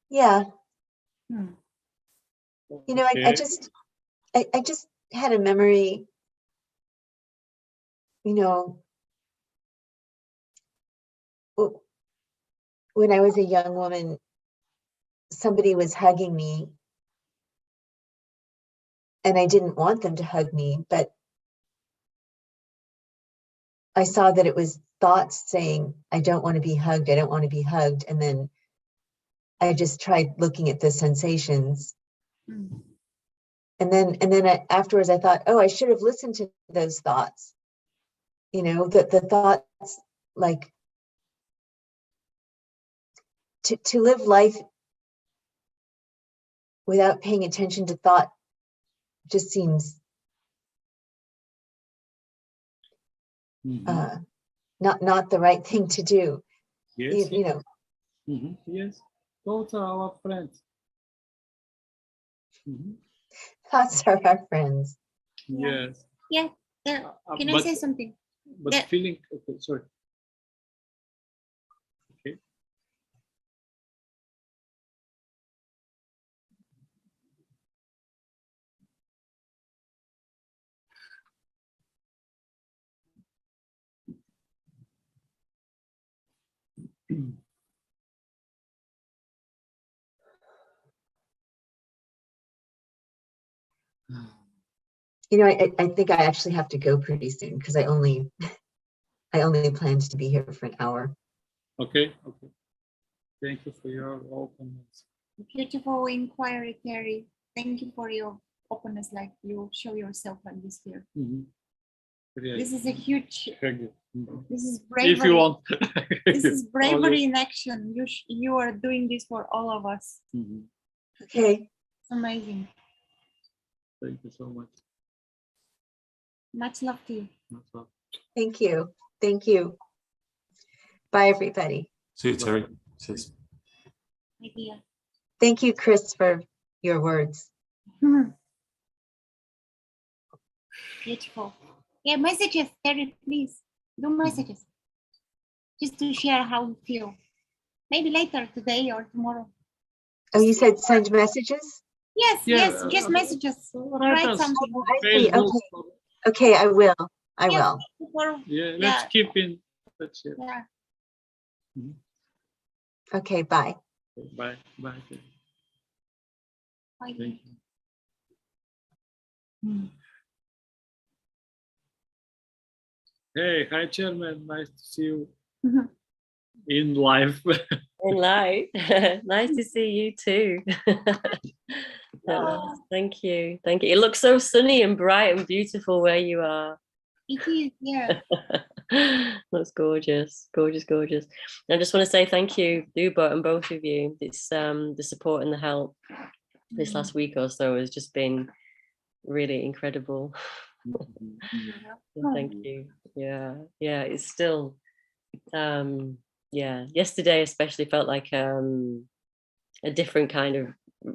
Yeah. You know, Okay. I just had a memory, you know, when I was a young woman, somebody was hugging me and I didn't want them to hug me, but I saw that it was thoughts saying, I don't want to be hugged. I don't want to be hugged. And then I just tried looking at the sensations. And then afterwards I thought, oh, I should have listened to those thoughts. You know, the thoughts like to live life without paying attention to thought just seems not the right thing to do. Yes. You know. Yes. Thoughts are our friends. Thoughts are our friends. Yes. Yeah. Can I say something? But feeling, okay, sorry. Okay. You know, I think I actually have to go pretty soon because I only planned to be here for an hour. Okay. Thank you for your openness. Beautiful inquiry, Terry. Thank you for your openness, like you show yourself like this here. This is a huge, this is bravery. If you want. This is bravery in action. You are doing this for all of us. Okay. It's amazing. Thank you so much. Much love to you. Much love. Thank you. Thank you. Bye, everybody. See you, Terry. Cheers. Idea. Thank you, Chris, for your words. Beautiful. Yeah, messages, Terry, please. Do messages. Just to share how you feel. Maybe later today or tomorrow. Oh, you said send messages? Yes, Yeah, yes, just messages. write Write us something. I see. Facebook. Okay, I will. I Yes, will. before- Yeah, let's keep in touch. Yeah. yeah. Okay, bye. Bye. Bye. Bye. Thank you. Hey, hi, Chairman. Nice to see you in live. In light. Nice to see you too. Thank you. Thank you. It looks so sunny and bright and beautiful where you are. It is, yeah. Looks gorgeous. Gorgeous, gorgeous. I just want to say thank you, Lubo, and both of you. It's the support and the help this last week or so has just been really incredible. Thank you. Yeah, it's still yesterday especially felt like a different kind of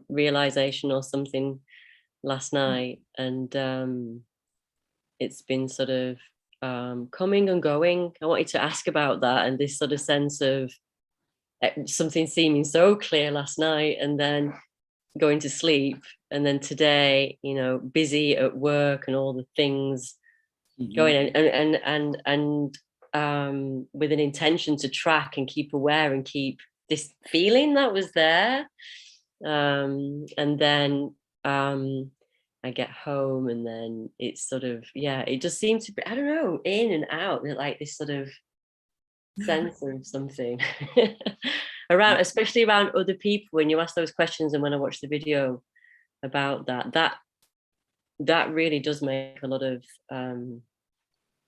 realization or something last night, and it's been sort of coming and going. I wanted to ask about that and this sort of sense of something seeming so clear last night and then going to sleep, and then today, you know, busy at work and all the things going and with an intention to track and keep aware and keep this feeling that was there, and then I get home and then it's sort of it just seems to be, I don't know, in and out, like this sort of sense of something around, especially around other people when you ask those questions, and when I watch the video about that really does make a lot of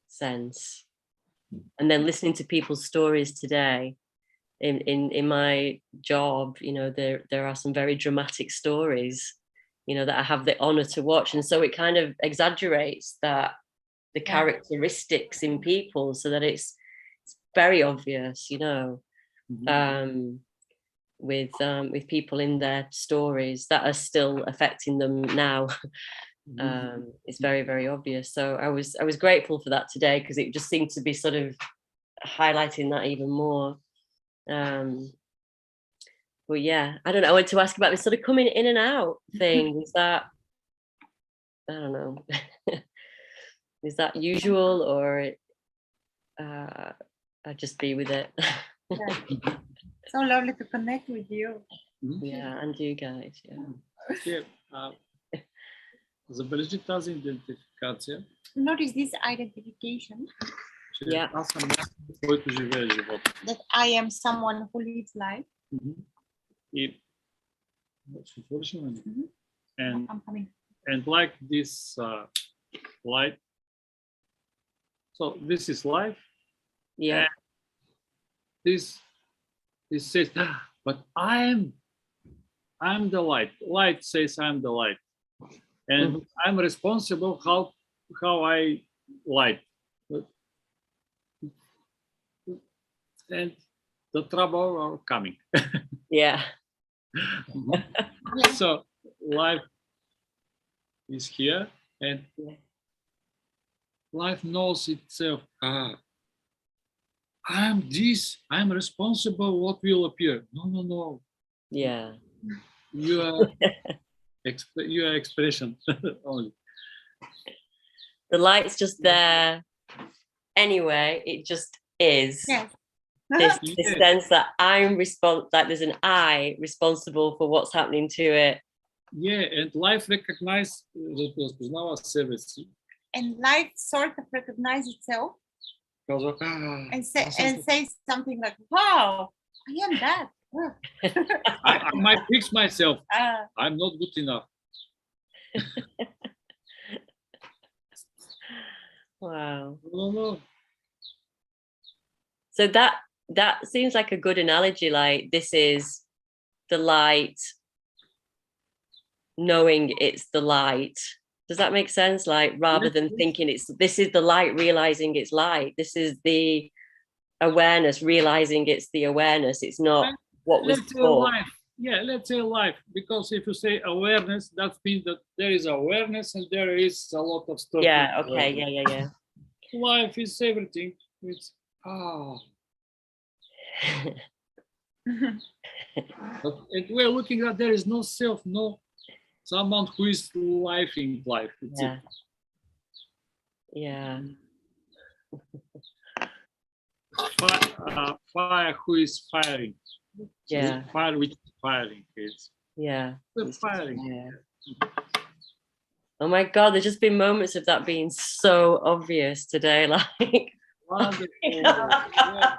sense. And then listening to people's stories today in my job, you know, there are some very dramatic stories, you know, that I have the honor to watch, and so it kind of exaggerates that the characteristics in people so that it's very obvious, you know, with people in their stories that are still affecting them now. It's very, very obvious. So I was grateful for that today, because it just seemed to be sort of highlighting that even more. But yeah, I don't know, I wanted to ask about this sort of coming in and out thing. Is that, I don't know, is that usual, or I just be with it? So lovely to connect with you. Yeah, and you guys. Забележи тази идентификация. Notice this identification. Че аз съм някой, който живее живота. That I am someone who lives life. И and I'm coming. And like this light. So this is life. Yeah. This says, but I'm the light. Light says I'm the light, and I'm responsible how I light. And the trouble are coming. Yeah. So life is here, and life knows itself. I'm this. I'm responsible. What will appear? No. Yeah. You are expression only. The light's just there anyway. It just is. Yes. This sense that I'm like there's an I responsible for what's happening to it. Yeah, and life разпознава себе си. And life sort of recognizes itself. And say something like, wow, I am that. I might fix myself. I'm not good enough. Wow. No. So that seems like a good analogy. Like, this is the light knowing it's the light. Does that make sense? Like, rather than thinking this is the light realizing it's light. This is the awareness realizing it's the awareness. It's not what was taught. yeah, let's say life, because if you say awareness, that means that there is awareness and there is a lot of stuff. Yeah, okay, yeah. Life is everything. It's but we're looking at there is no self, no someone who is living life. It's Yeah. Yeah. fire who is firing. Yeah. Fire which is firing. It's Yeah. the firing. Yeah. Oh my God, there's just been moments of that being so obvious today. Like, Wonderful. Yeah.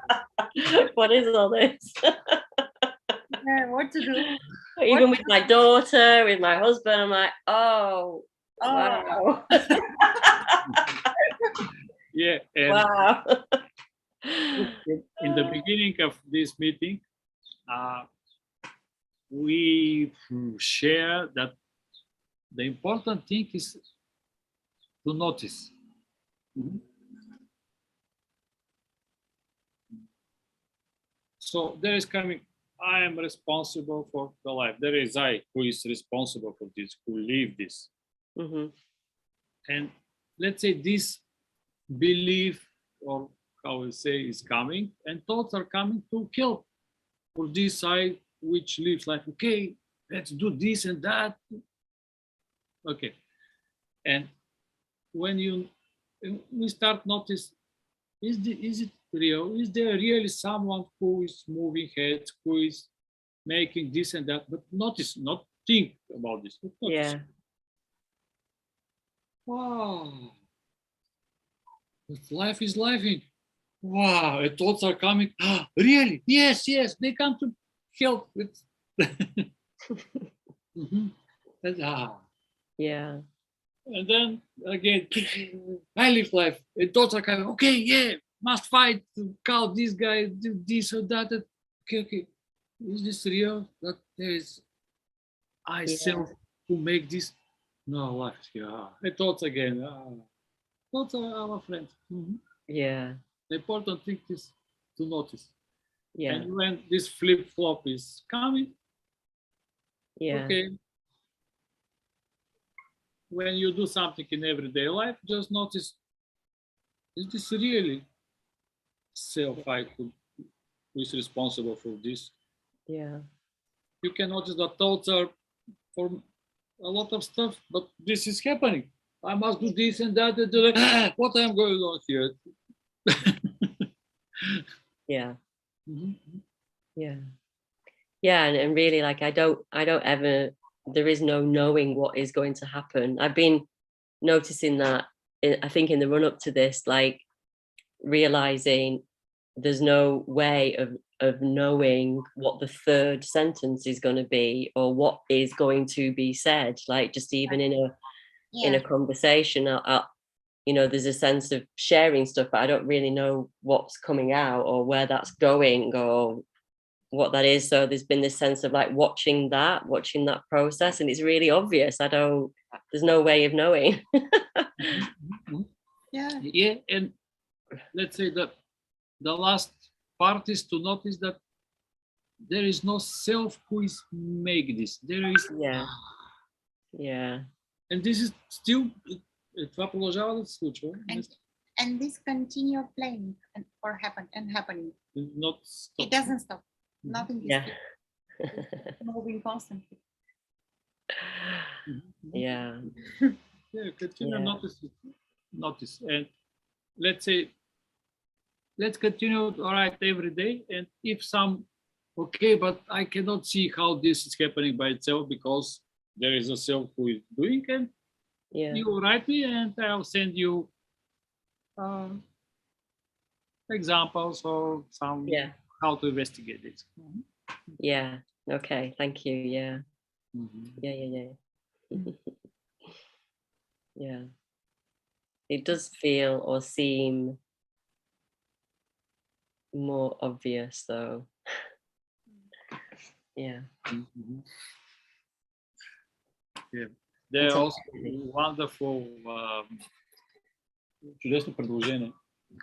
what is all this? Yeah, what to do? Even with my daughter, with my husband, I'm like, oh. Wow. Yeah. And Wow. in the beginning of this meeting, we share that the important thing is to notice. So there is coming, I am responsible for the life. There is I who is responsible for this, who live this. And let's say this belief, or how we say, is coming, and thoughts are coming to help for this I which lives like, okay, let's do this and that. Okay. And when we start notice, is it real? Is there really someone who is moving heads, who is making this and that? But notice, not think about this. Yeah. Wow. But life is living. Wow. And thoughts are coming. Ah, really? Yes, yes. They come to help with. And, Yeah. and then again, I live life. And thoughts are coming. Okay, yeah, must fight to call this guy, do this or that. Okay. Is this real? That there is I self who make this? No, life. Yeah. And thoughts again. Thoughts are our friends. Yeah. The important thing is to notice. Yeah. And when this flip flop is coming, okay. When you do something in everyday life, just notice, is this really self-I who is responsible for this? Yeah. You can notice that thoughts are for a lot of stuff, but this is happening. I must do this and that and do that. What am going on here? Yeah. Yeah. Yeah. And really, like, I don't ever, there is no knowing what is going to happen. I've been noticing that, I think, in the run up to this, like, realizing there's no way of knowing what the third sentence is going to be, or what is going to be said. Like, just even in a conversation, you know, there's a sense of sharing stuff, but I don't really know what's coming out or where that's going or what that is. So there's been this sense of like watching that process, and it's really obvious. There's no way of knowing. Yeah. And let's say that the last part is to notice that there is no self who is make this. There is Yeah. And this is still, това продължава да се случва. And this continue playing or happening. It doesn't stop. Nothing is moving constantly. Yeah. Continue notice. And let's say, let's continue, all right, every day. And if okay, but I cannot see how this is happening by itself because there is a self who is doing, and you write me and I'll send you examples or some how to investigate it. Yeah. Okay. Thank you. Yeah. Yeah. Yeah. It does feel or seem more obvious, though. Yeah. They're also wonderful. Чудесно предложение.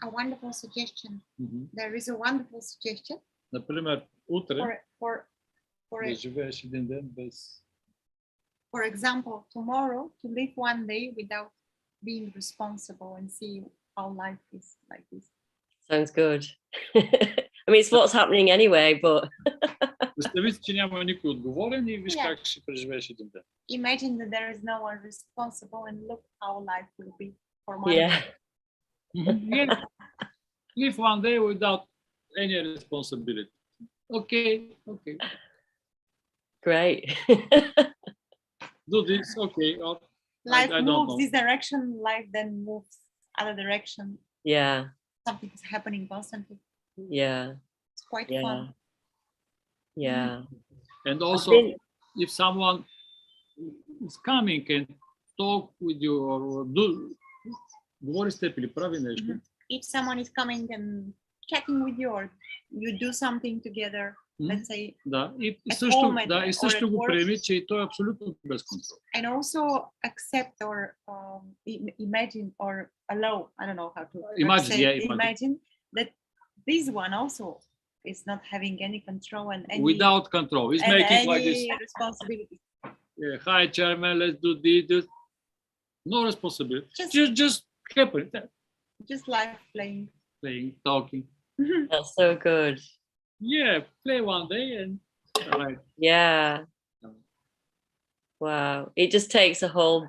A wonderful suggestion. There is a wonderful suggestion. Например, утре. For For, Да живееш един ден без... for example, tomorrow to live one day without being responsible and see how life is like this. Sounds good. I mean, it's what's happening anyway, but Представи си, че няма никой отговорен и виж Yeah. как ще преживееш един ден. Imagine that there is no one responsible and look how life will be for one yeah. day. Yes. Live one day without any responsibility. Okay, okay. Great. Do this, okay. Or Life I don't moves know. this direction, life then moves other direction. Yeah. Something is happening constantly. Yeah. It's quite Yeah. fun. Yeah. And also, think- if someone is coming and talk with you or do, говори с теб или прави нещо, If someone is coming and chatting with you or you do something together, let's say, да, и At също, home and- да, и or също at го work. приеми, че и той е абсолютно без контрол. and also accept or imagine or allow, I don't know how to Imagine, say, yeah, imagine. that this one also is not having any control and any, Without control. He's and making any like this. responsibility. Hi, chairman, let's do this. No responsibility. Just happen. Just life playing. Playing, talking. That's so good. Yeah, play one day and right. Yeah. Wow. It just takes a whole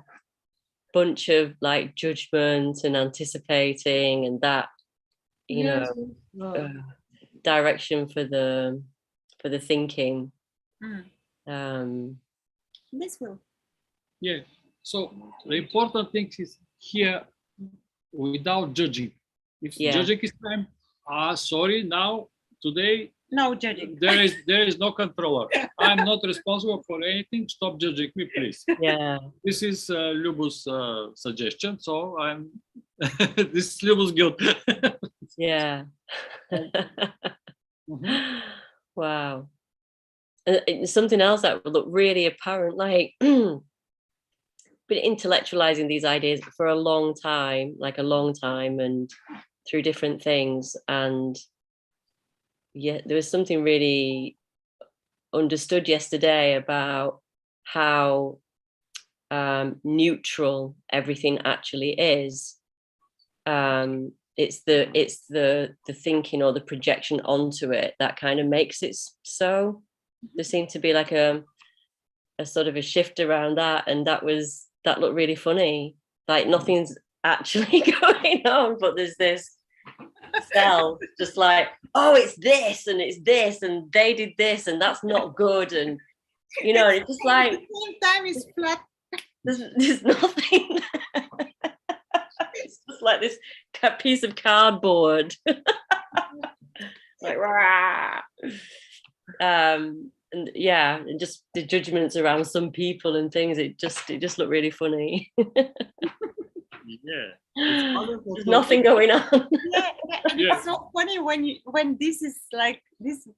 bunch of like judgment and anticipating and that, you know, direction for the thinking. This will. Yeah. So the important thing is here without judging. If Yeah. judging is time, sorry, now today No judging. there is no controller. I'm not responsible for anything. Stop judging me, please. Yeah. This is Lubo's suggestion. So I'm this is Lubo's guilt. Yeah. Wow. And something else that would look really apparent, like been intellectualizing these ideas for a long time and through different things. And yeah, there was something really understood yesterday about how neutral everything actually is. It's the thinking or the projection onto it that kind of makes it so. There seemed to be like a sort of a shift around that, and that looked really funny. Like nothing's actually going on, but there's this cell just like, oh, it's this and they did this and that's not good, and you know, it's just like At the same time is flat. there's nothing. It's just like this piece of cardboard. Like rah. And yeah, and just the judgments around some people and things, it just looked really funny. Yeah. There's nothing going on. Yeah, and Yeah. it's so funny when this is like this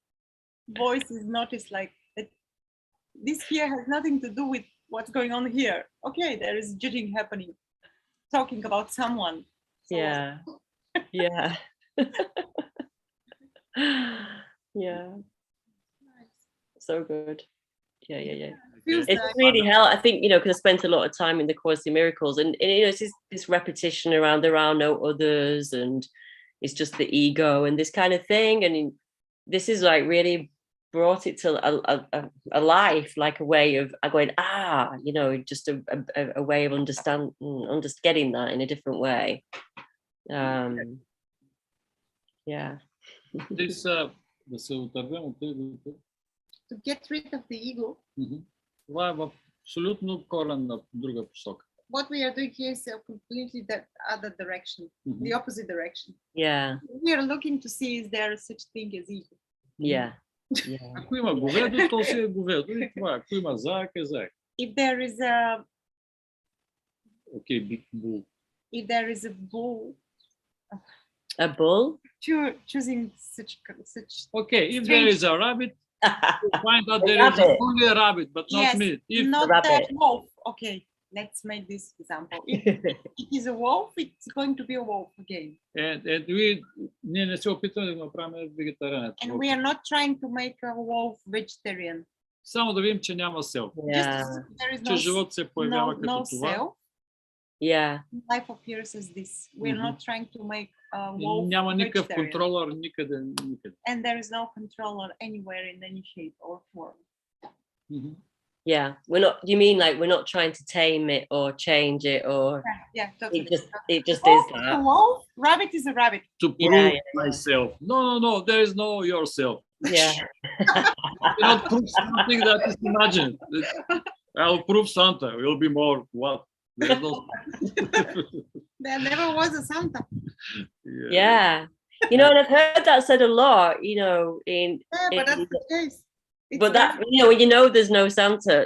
voice is noticed like that. This here has nothing to do with what's going on here. Okay, there is judging happening, talking about someone. So, Yeah. Yeah. Yeah. So good. Yeah. feels It's like really hell. I think, you know, because I spent a lot of time in the Course in Miracles, and you know, it's this repetition around there are no others, and it's just the ego and this kind of thing. And this is like really brought it to a life, like a way of going, you know, just a way of getting that in a different way. Yeah. This да се отървем от егото. to get rid of the ego. Това е в абсолютно коренна друга посока. What we are doing here is completely the other direction, the opposite direction. Yeah. We are looking to see is there such thing as ego. Yeah. Ако има говедо, то си е говедо. И това, ако има заек, е заек. If there is a Okay, big bull. if there is a bull, A bull? choosing such Okay, if there is a rabbit, you find out A there is rabbit. only a rabbit, but not yes, me. If not rabbit. that wolf. Okay, let's make this example. If it is a wolf, it's going to be a wolf again. and ние не се опитваме да го направим вегетарианец. And we are not trying to make a wolf vegetarian. Само да видим, че няма self. Yeah. There is Че живот се появява като no това. self. Yeah. Life appears as this. We're Mhm. not trying to make a И wolf няма никакъв vegetarian. контролер никъде. And there is no controller anywhere in any shape or form. Мгм. Yeah. We're not, you mean like we're not trying to tame it or change it or Yeah, totally. it just Wolf is is a that. wolf, rabbit is a rabbit. To Yeah, prove yeah, yeah. myself. No, there is no yourself. Yeah. You cannot prove something that is imagined. I'll prove Santa. Will be more what? There's no. There never was a Santa. Yeah. You know, and I've heard that said a lot, you know, Yeah, but that's the case. It's but that, you know, when you know there's no Santa,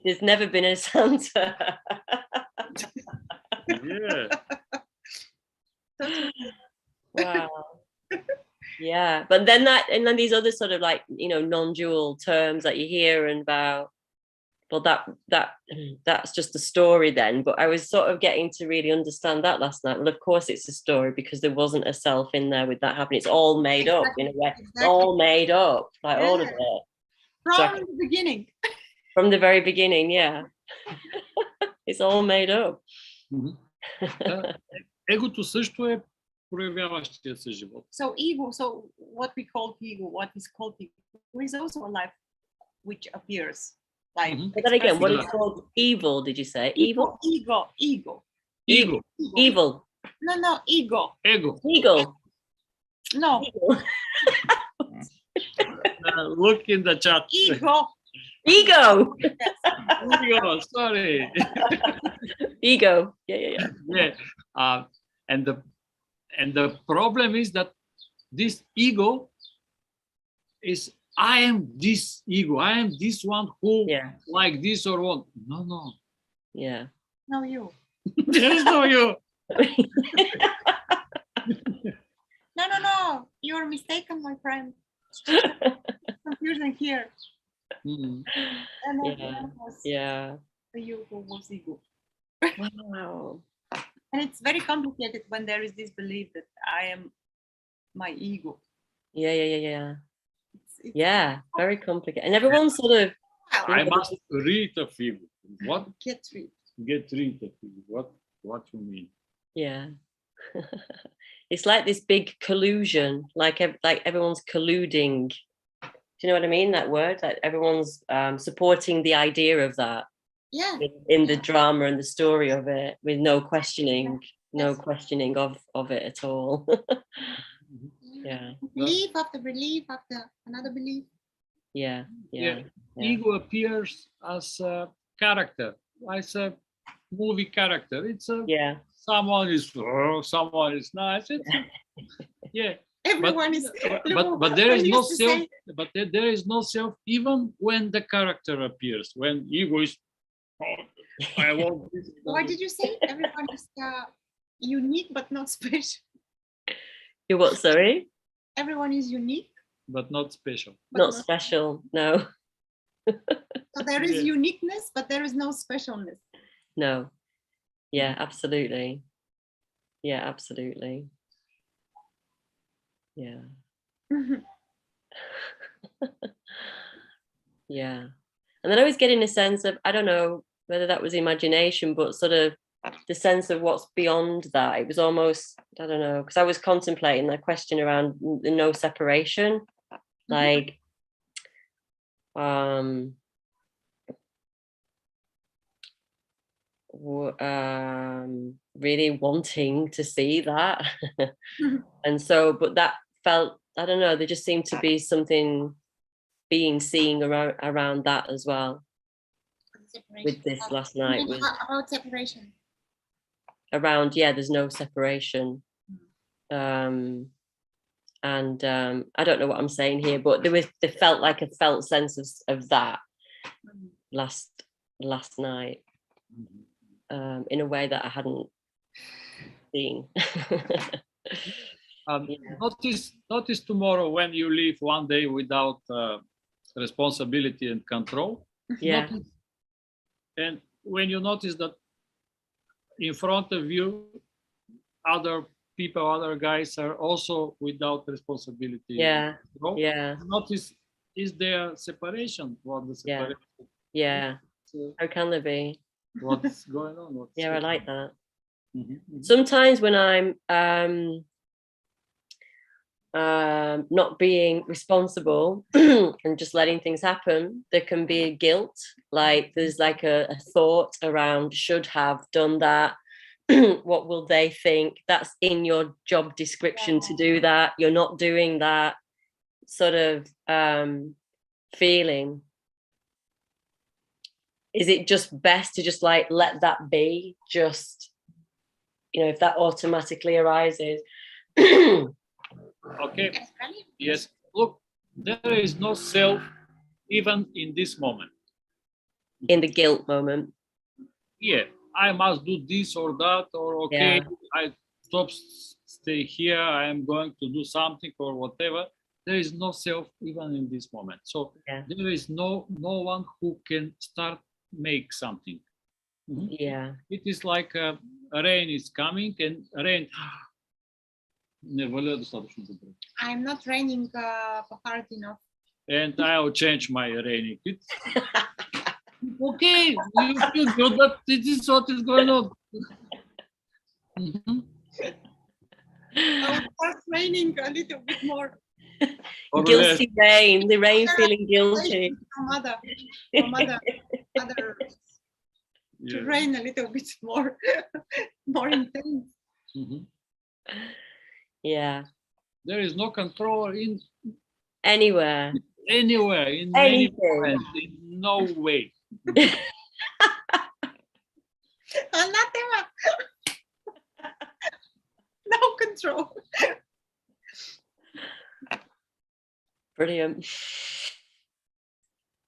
there's never been a Santa. Yeah. Wow. Yeah. But then and then these other sort of like, you know, non-dual terms that you hear and about, well, that's just a story then. But I was sort of getting to really understand that last night. Well, of course it's a story because there wasn't a self in there with that happening. It's all made up in a way. It's all made up, like all of it. From the beginning. From the very beginning, yeah. It's all made up. Егото също е проявяващия се живот. So ego, so what we call ego, what is called ego, is also a life which appears. Like But then again, what is called evil, did you say? Evil? Ego. Evil. No, ego. Ego. Eagle. No. Look in the chat. Ego. Ego. Ego, sorry. Ego. Yeah. Yeah. And the problem is that this ego is I am this ego. I am this one who like this or what. No. Yeah. No, you. There's no you. No. You're mistaken, my friend. Confusion here. Yeah. The you who was ego. Wow. And it's very complicated when there is this belief that I am my ego. Yeah. Yeah, very complicated. And everyone's sort of I must rid of ego. What? Get rid. Get rid of ego. What you mean? Yeah. It's like this big collusion, like everyone's colluding. Do you know what I mean? That word, like everyone's supporting the idea of that. Yeah. In the drama and the story of it, with no questioning, no questioning of it at all. Yeah. Belief after belief after another belief. Yeah. Ego appears as a character, as a movie character. It's a someone is nice. Yeah. Everyone is. But there is no self. But there is no self even when the character appears. When ego is. I want this. What did you say? Everyone is unique but not special. You what? Sorry. Everyone is unique, but not special. Not special. No. So there is uniqueness, but there is no specialness. No. Yeah, absolutely. Yeah, absolutely. Yeah. Yeah. And then I was getting a sense of, I don't know whether that was imagination, but sort of the sense of what's beyond that. It was almost, I don't know, because I was contemplating the question around the no separation, like really wanting to see that. And so, but that felt, I don't know, there just seemed to be something being seen around that as well. With this last night was about separation. Around, there's no separation. And I don't know what I'm saying here, but there felt like a felt sense of that last night, in a way that I hadn't seen. Notice tomorrow when you leave one day without responsibility and control. And when you notice that in front of you, other people, other guys are also without responsibility. Yeah. Notice is there separation? What the Yeah. separation? Yeah. So How can there be? what's going on? What's Yeah, I like that. Mhm, mhm. Sometimes when I'm not being responsible and just letting things happen, there can be a guilt. Like there's like a thought around should have done that. What will they think? That's in your job description to do that. You're not doing that sort of feeling. Is it just best to just like let that be? Just, you know, if that automatically arises. Okay. Yes. Look, there is no self even in this moment. In the guilt moment. Yeah, I must do this or that, or okay, Yeah. I stay here. I am going to do something or whatever. There is no self even in this moment. So Yeah. there is no one who can start make something. Mhm. Yeah. It is like rain is coming and rain. Не валя достатъчно добре. I'm not raining hard enough. And I'll change my raining kit. Okay, you feel good that this is what is going on. Mhm. I will start raining a little bit more. Or Guilty rain, the rain feeling guilty. From other to Yeah. rain a little bit more, more intense. Mhm. Yeah. There is no control in Anywhere. anywhere, in any Anything. moment, in no way. Anathema. No control. Brilliant.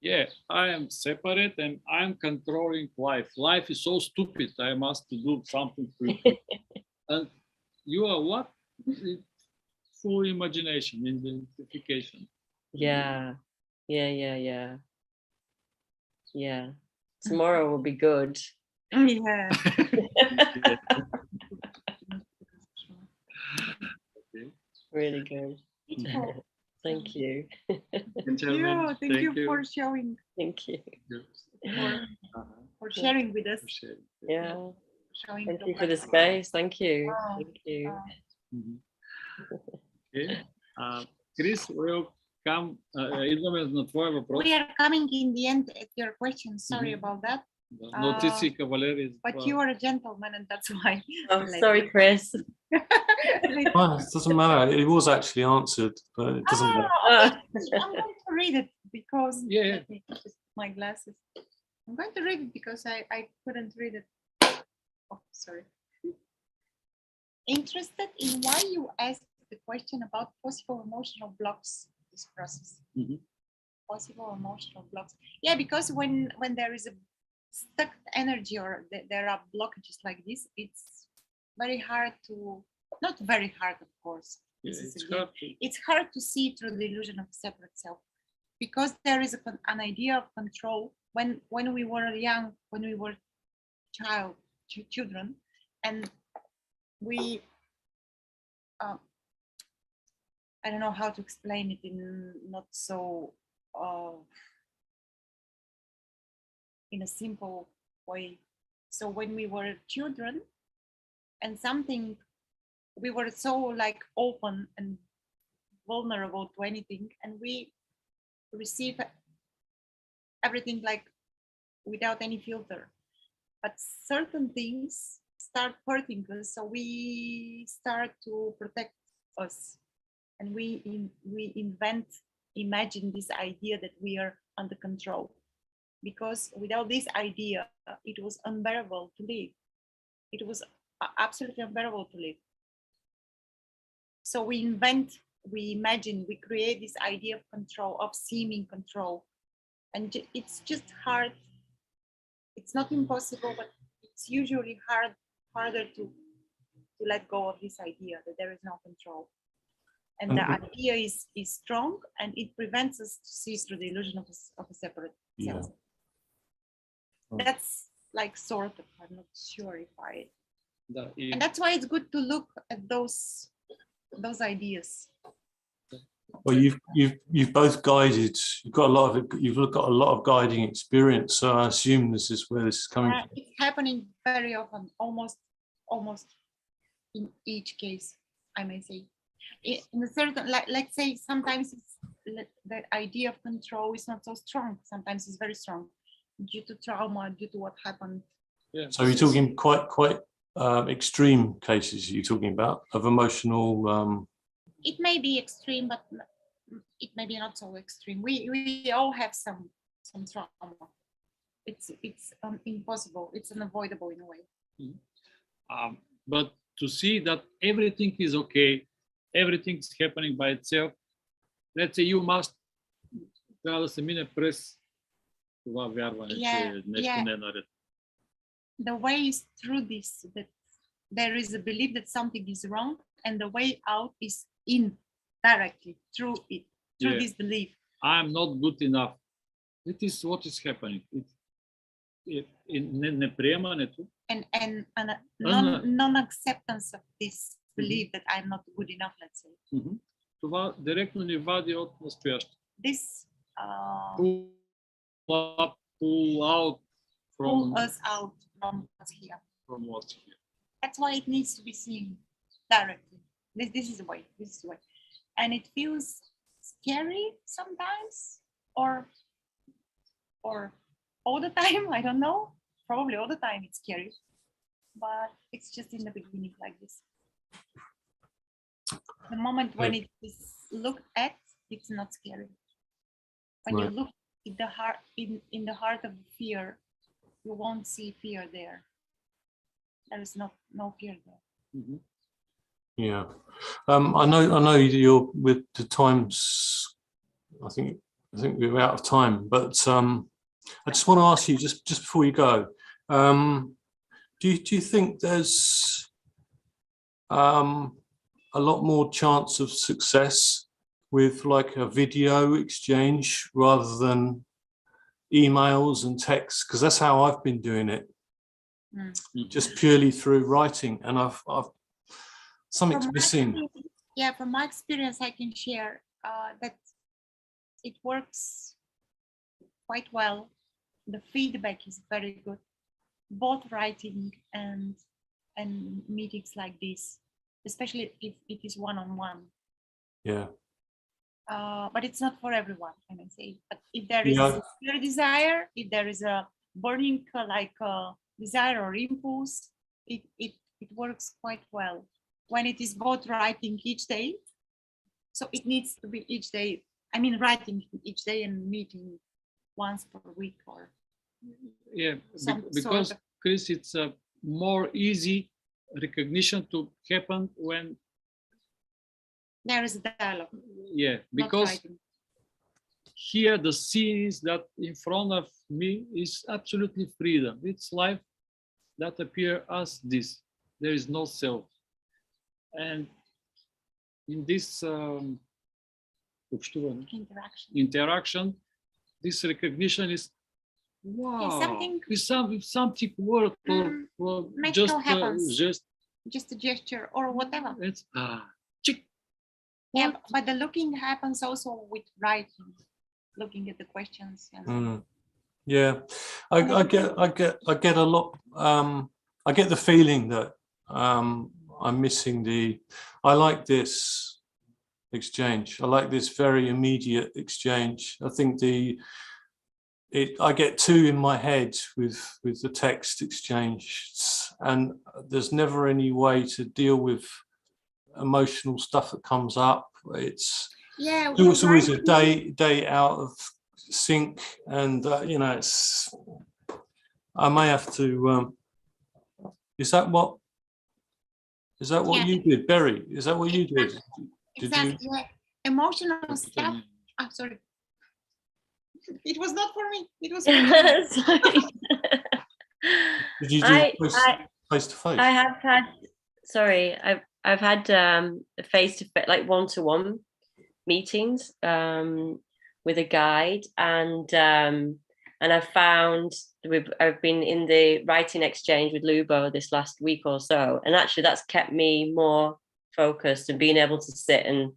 Yeah, I am separate and I'm controlling life. Life is so stupid. I must do something quickly. And you are what? Full imagination, identification. Yeah. Yeah, yeah, yeah. Yeah. Tomorrow will be good. Yeah. Okay. Really good. Thank you. Thank you for showing, Thank you. for sharing with us. Yeah. Showing Thank the you for the light. space. Thank you. Wow. Thank you. Mhm. Okay. Chris, will come. Идваме на твоя въпрос. We are coming in the end at your question. Sorry about that. Но ти си кавалер. But you are a gentleman, and that's why. Oh, sorry, Chris. Well, it doesn't matter. It was actually answered, but it doesn't matter. I'm going to read it because Yeah. let me just my glasses. I'm going to read it because I couldn't read it. Oh, sorry. Interested in why you asked the question about possible emotional blocks in this process. Mhm. Possible emotional blocks. Yeah, because when there is a stuck energy or there are blockages like this, it's very hard to, not very hard, of course. It's hard to see through the illusion of a separate self, because there is an idea of control. When we were young, when we were children, and we I don't know how to explain it in not so in a simple way. So when we were children and something, we were so like open and vulnerable to anything, and we receive everything like without any filter. But certain things start hurting us, so we start to protect us, and we imagine this idea that we are under control, because without this idea it was unbearable to live. It was absolutely unbearable to live. So we imagine, we create this idea of control, of seeming control, and it's just hard. It's not impossible, but it's usually harder to let go of this idea that there is no control. And the idea is strong, and it prevents us to see through the illusion of a separate self. That's like sort of, I'm not sure if and that's why it's good to look at those ideas. Well, you've both guided. You've got a lot of guiding experience. So I assume this is where this is coming from. It's happening very often, almost in each case, I may say. In a certain, let's say, sometimes the idea of control is not so strong. Sometimes it's very strong due to trauma, due to what happened. Yeah. So you're talking quite extreme cases. You're talking about of emotional. It may be extreme, but it may be not so extreme. We all have some trauma. It's impossible. It's unavoidable in a way. But to see that everything is okay, everything's happening by itself. Let's say you must трябва да се мине през това вярване, че нещо не е наред. The way is through this, that there is a belief that something is wrong, and the way out is in directly through it, through this belief. I'm not good enough. It is what is happening. Неприемането. And non-acceptance of this belief that I'm not good enough, let's say. Това директно ни вади от настоящето. This pull us out from what's here. From what's here. That's why it needs to be seen directly. This is the way. This is the way. And it feels scary sometimes, or all the time. I don't know. Probably all the time it's scary, but it's just in the beginning like this. The moment when it is looked at, it's not scary. When you look in the heart, in the heart of the fear, you won't see fear there. There is no fear there. Yeah, I know you're with the times. I think we're out of time, but I just want to ask you just before you go. Do you think there's a lot more chance of success with like a video exchange rather than emails and texts? Because that's how I've been doing it, just purely through writing, and I've something's missing. Yeah, from my experience, I can share that it works quite well. The feedback is very good, both writing and meetings like this, especially if it is one-on-one. Yeah. But it's not for everyone, I may say. But if there is a clear desire, if there is a burning desire or impulse, it works quite well. When it is both writing each day, so it needs to be each day. I mean, writing each day and meeting once per week, or because Chris, it's a more easy recognition to happen when there is a dialogue. Yeah, because here the scene is that in front of me is absolutely freedom. It's life that appear as this. There is no self. And in this interaction, this recognition is something word or just a gesture or whatever. It's yeah, but the looking happens also with writing, looking at the questions. Yeah, I get a lot. I get the feeling that I'm missing I like this exchange. I like this very immediate exchange. I think I get two in my head with the text exchange, and there's never any way to deal with emotional stuff that comes up. It's always a day out of sync, and it's. I may have to. Is that what you did, Berry? Is that what you did? Exactly. Yeah. Emotional stuff. I'm sorry. It was not for me. It was for Sorry. Did you do face to face? I have had. Sorry, I've had face to face, like one-to-one meetings with a guide, and I've found I've been in the writing exchange with Lubo this last week or so, and actually that's kept me more focused and being able to sit and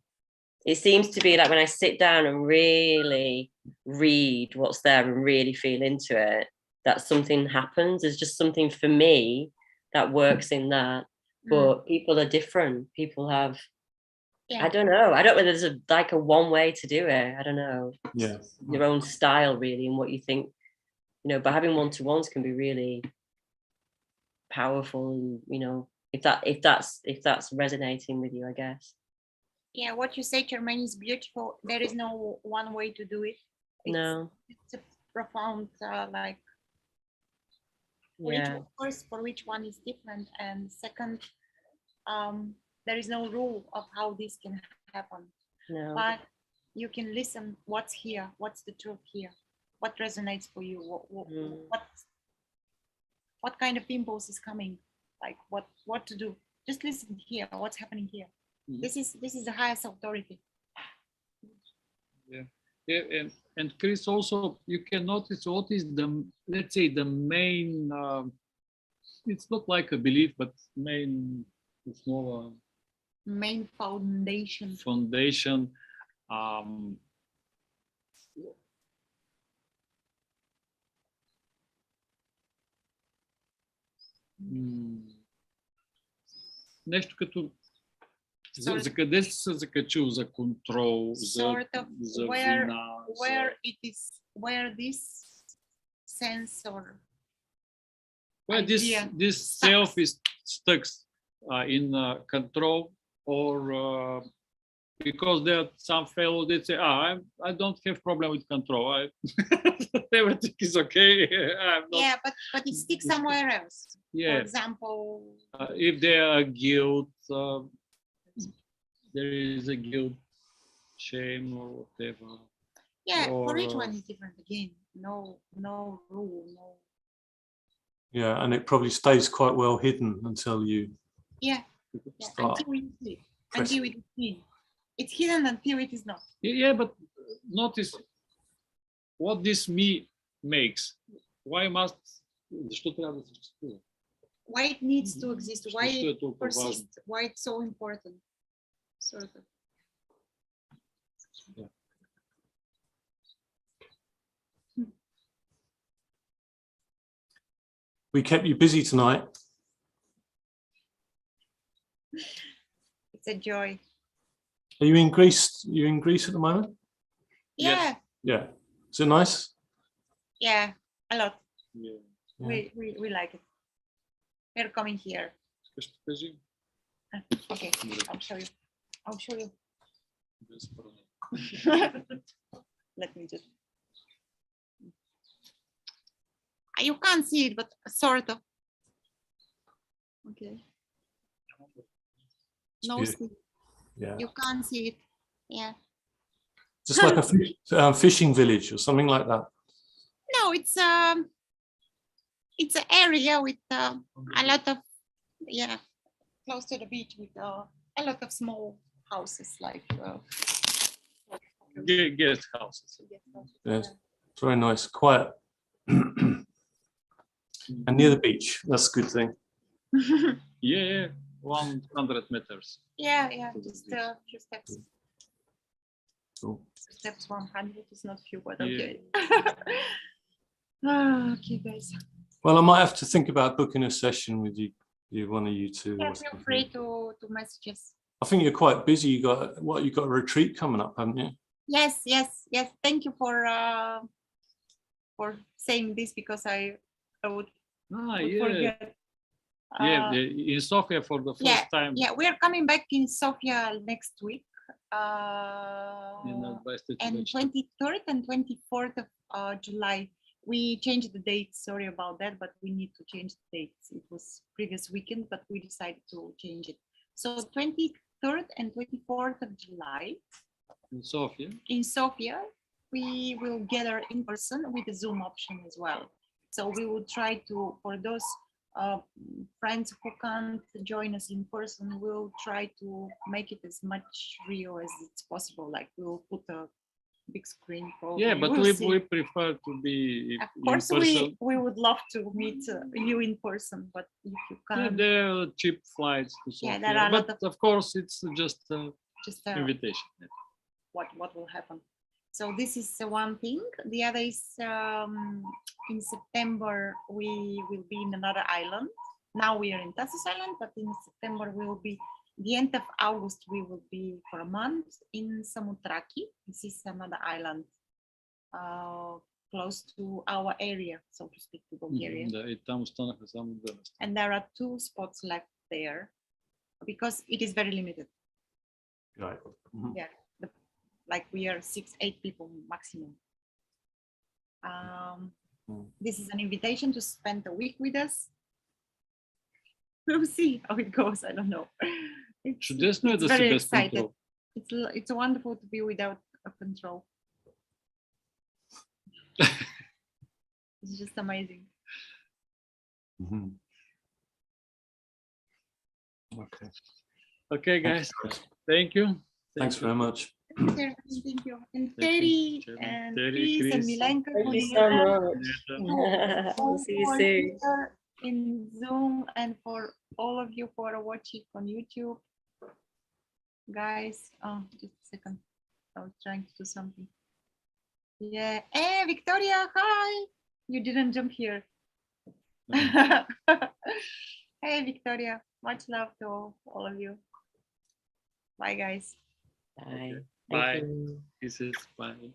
it seems to be like when I sit down and really read what's there and really feel into it, that something happens. There's just something for me that works in that. But people are different. People have, I don't know. I don't know. There's like a one way to do it. I don't know. Yeah. Your own style, really, and what you think. You know, but having one-to-ones can be really powerful. And you know, if that's resonating with you, I guess. Yeah, what you say, Charmaine, is beautiful. There is no one way to do it. No. It's a profound, like, Yeah. first, for which one is different, and second, there is no rule of how this can happen. No. But you can listen. What's here? What's the truth here? What resonates for you? What kind of impulse is coming? Like what to do? Just listen here. What's happening here? This is the highest authority. Yeah, and Chris, also you can notice what is the, let's say, the main. It's not like a belief, but main smaller Main foundation. Foundation. Нещо като за къде си се закачил? За контрол, Sort of за where вина, it is, where this sense or where idea this self is stuck in control, or because there are some fellows that say, I don't have problem with control. Everything is okay. yeah, but it sticks somewhere else. Yeah. For example, If there are guilt, there is a guilt, shame, or whatever. yeah, Or, for each one is different again. No rule, no. Yeah, and it probably stays quite well hidden until you Yeah, start. until we see it, until it is seen. It's hidden until it is not. Yeah, but notice what this me makes. Why must? Защо трябва да съществува? Why it needs to exist, why Защо е it толкова важно? persists, why it's so important. Sort of. Yeah. We kept you busy tonight. It's a joy. Are you in Greece? You're in Greece at the moment? Yeah, Yes. Yeah. Is it nice? yeah, a lot. Yeah. We like it. We're coming here. Ще кажи. Okay, I'll show you. I'll show you. Без проблем. Let me just. You can't see it, but sort of. Okay. No, beautiful. see. Yeah. You can't see it. Yeah. Just like a fishing village or something like that. No, it's an area with a lot of, close to the beach with a lot of small houses, like Guest houses. Yes. It's very nice, quiet. And near the beach. That's a good thing. Yeah, 100 meters. Yeah, just a few steps. Cool. Steps 100 is not few, but Yeah. okay. Okay, guys. Well, I might have to think about booking a session with you, one of you two. Yeah, or feel something. free to message us. I think you're quite busy. You got a retreat coming up, haven't you? Yes. Thank you for saying this, because I would Yeah. forget. In Sofia for the first time. Yeah, we're coming back in Sofia next week. And 23rd and 24th of July. We changed the dates. Sorry about that, but we need to change the dates. It was previous weekend, but we decided to change it. So 23rd and 24th of July. In Sofia, we will gather in person with the Zoom option as well. So we will try to, for those friends who can't join us in person, we'll try to make it as much real as it's possible. Like we'll put a big screen. Yeah, but we prefer to be of course in person. we would love to meet you in person, but if you can't. Yeah, there are cheap flights to Sofia. Yeah, there are but of course it's just invitation. invitation. what will happen. So this is one thing. The other is in September we will be in another island. Now we are in Tassos Island, but in September we will be, the end of August we will be for a month in Samotraki. This is another island close to our area, so to speak, to Bulgaria. Да, и там останаха само 2 места. And there are 2 spots left there because it is very limited. Right. Mhm. Yeah, like we are 6-8 people maximum. This is an invitation to spend a week with us. We'll see how it goes. I don't know. Чудесно е да very си без excited. контрол. It's wonderful to be without a control. It's just amazing. Mhm. Okay. Okay, guys. Thank you. Thanks very much. Thank you. And Thank you, Terry Chairman. and Terry, Chris and Chris. Milenka. Thank you so much. We'll see you soon. In Zoom, and for all of you who are watching on YouTube. Guys, just a second. I was trying to do something. Yeah. Hey, Victoria, hi. You didn't jump here. Hey, Victoria. Much love to all of you. Bye, guys. Bye. Bye. Thank you. Kisses. Bye.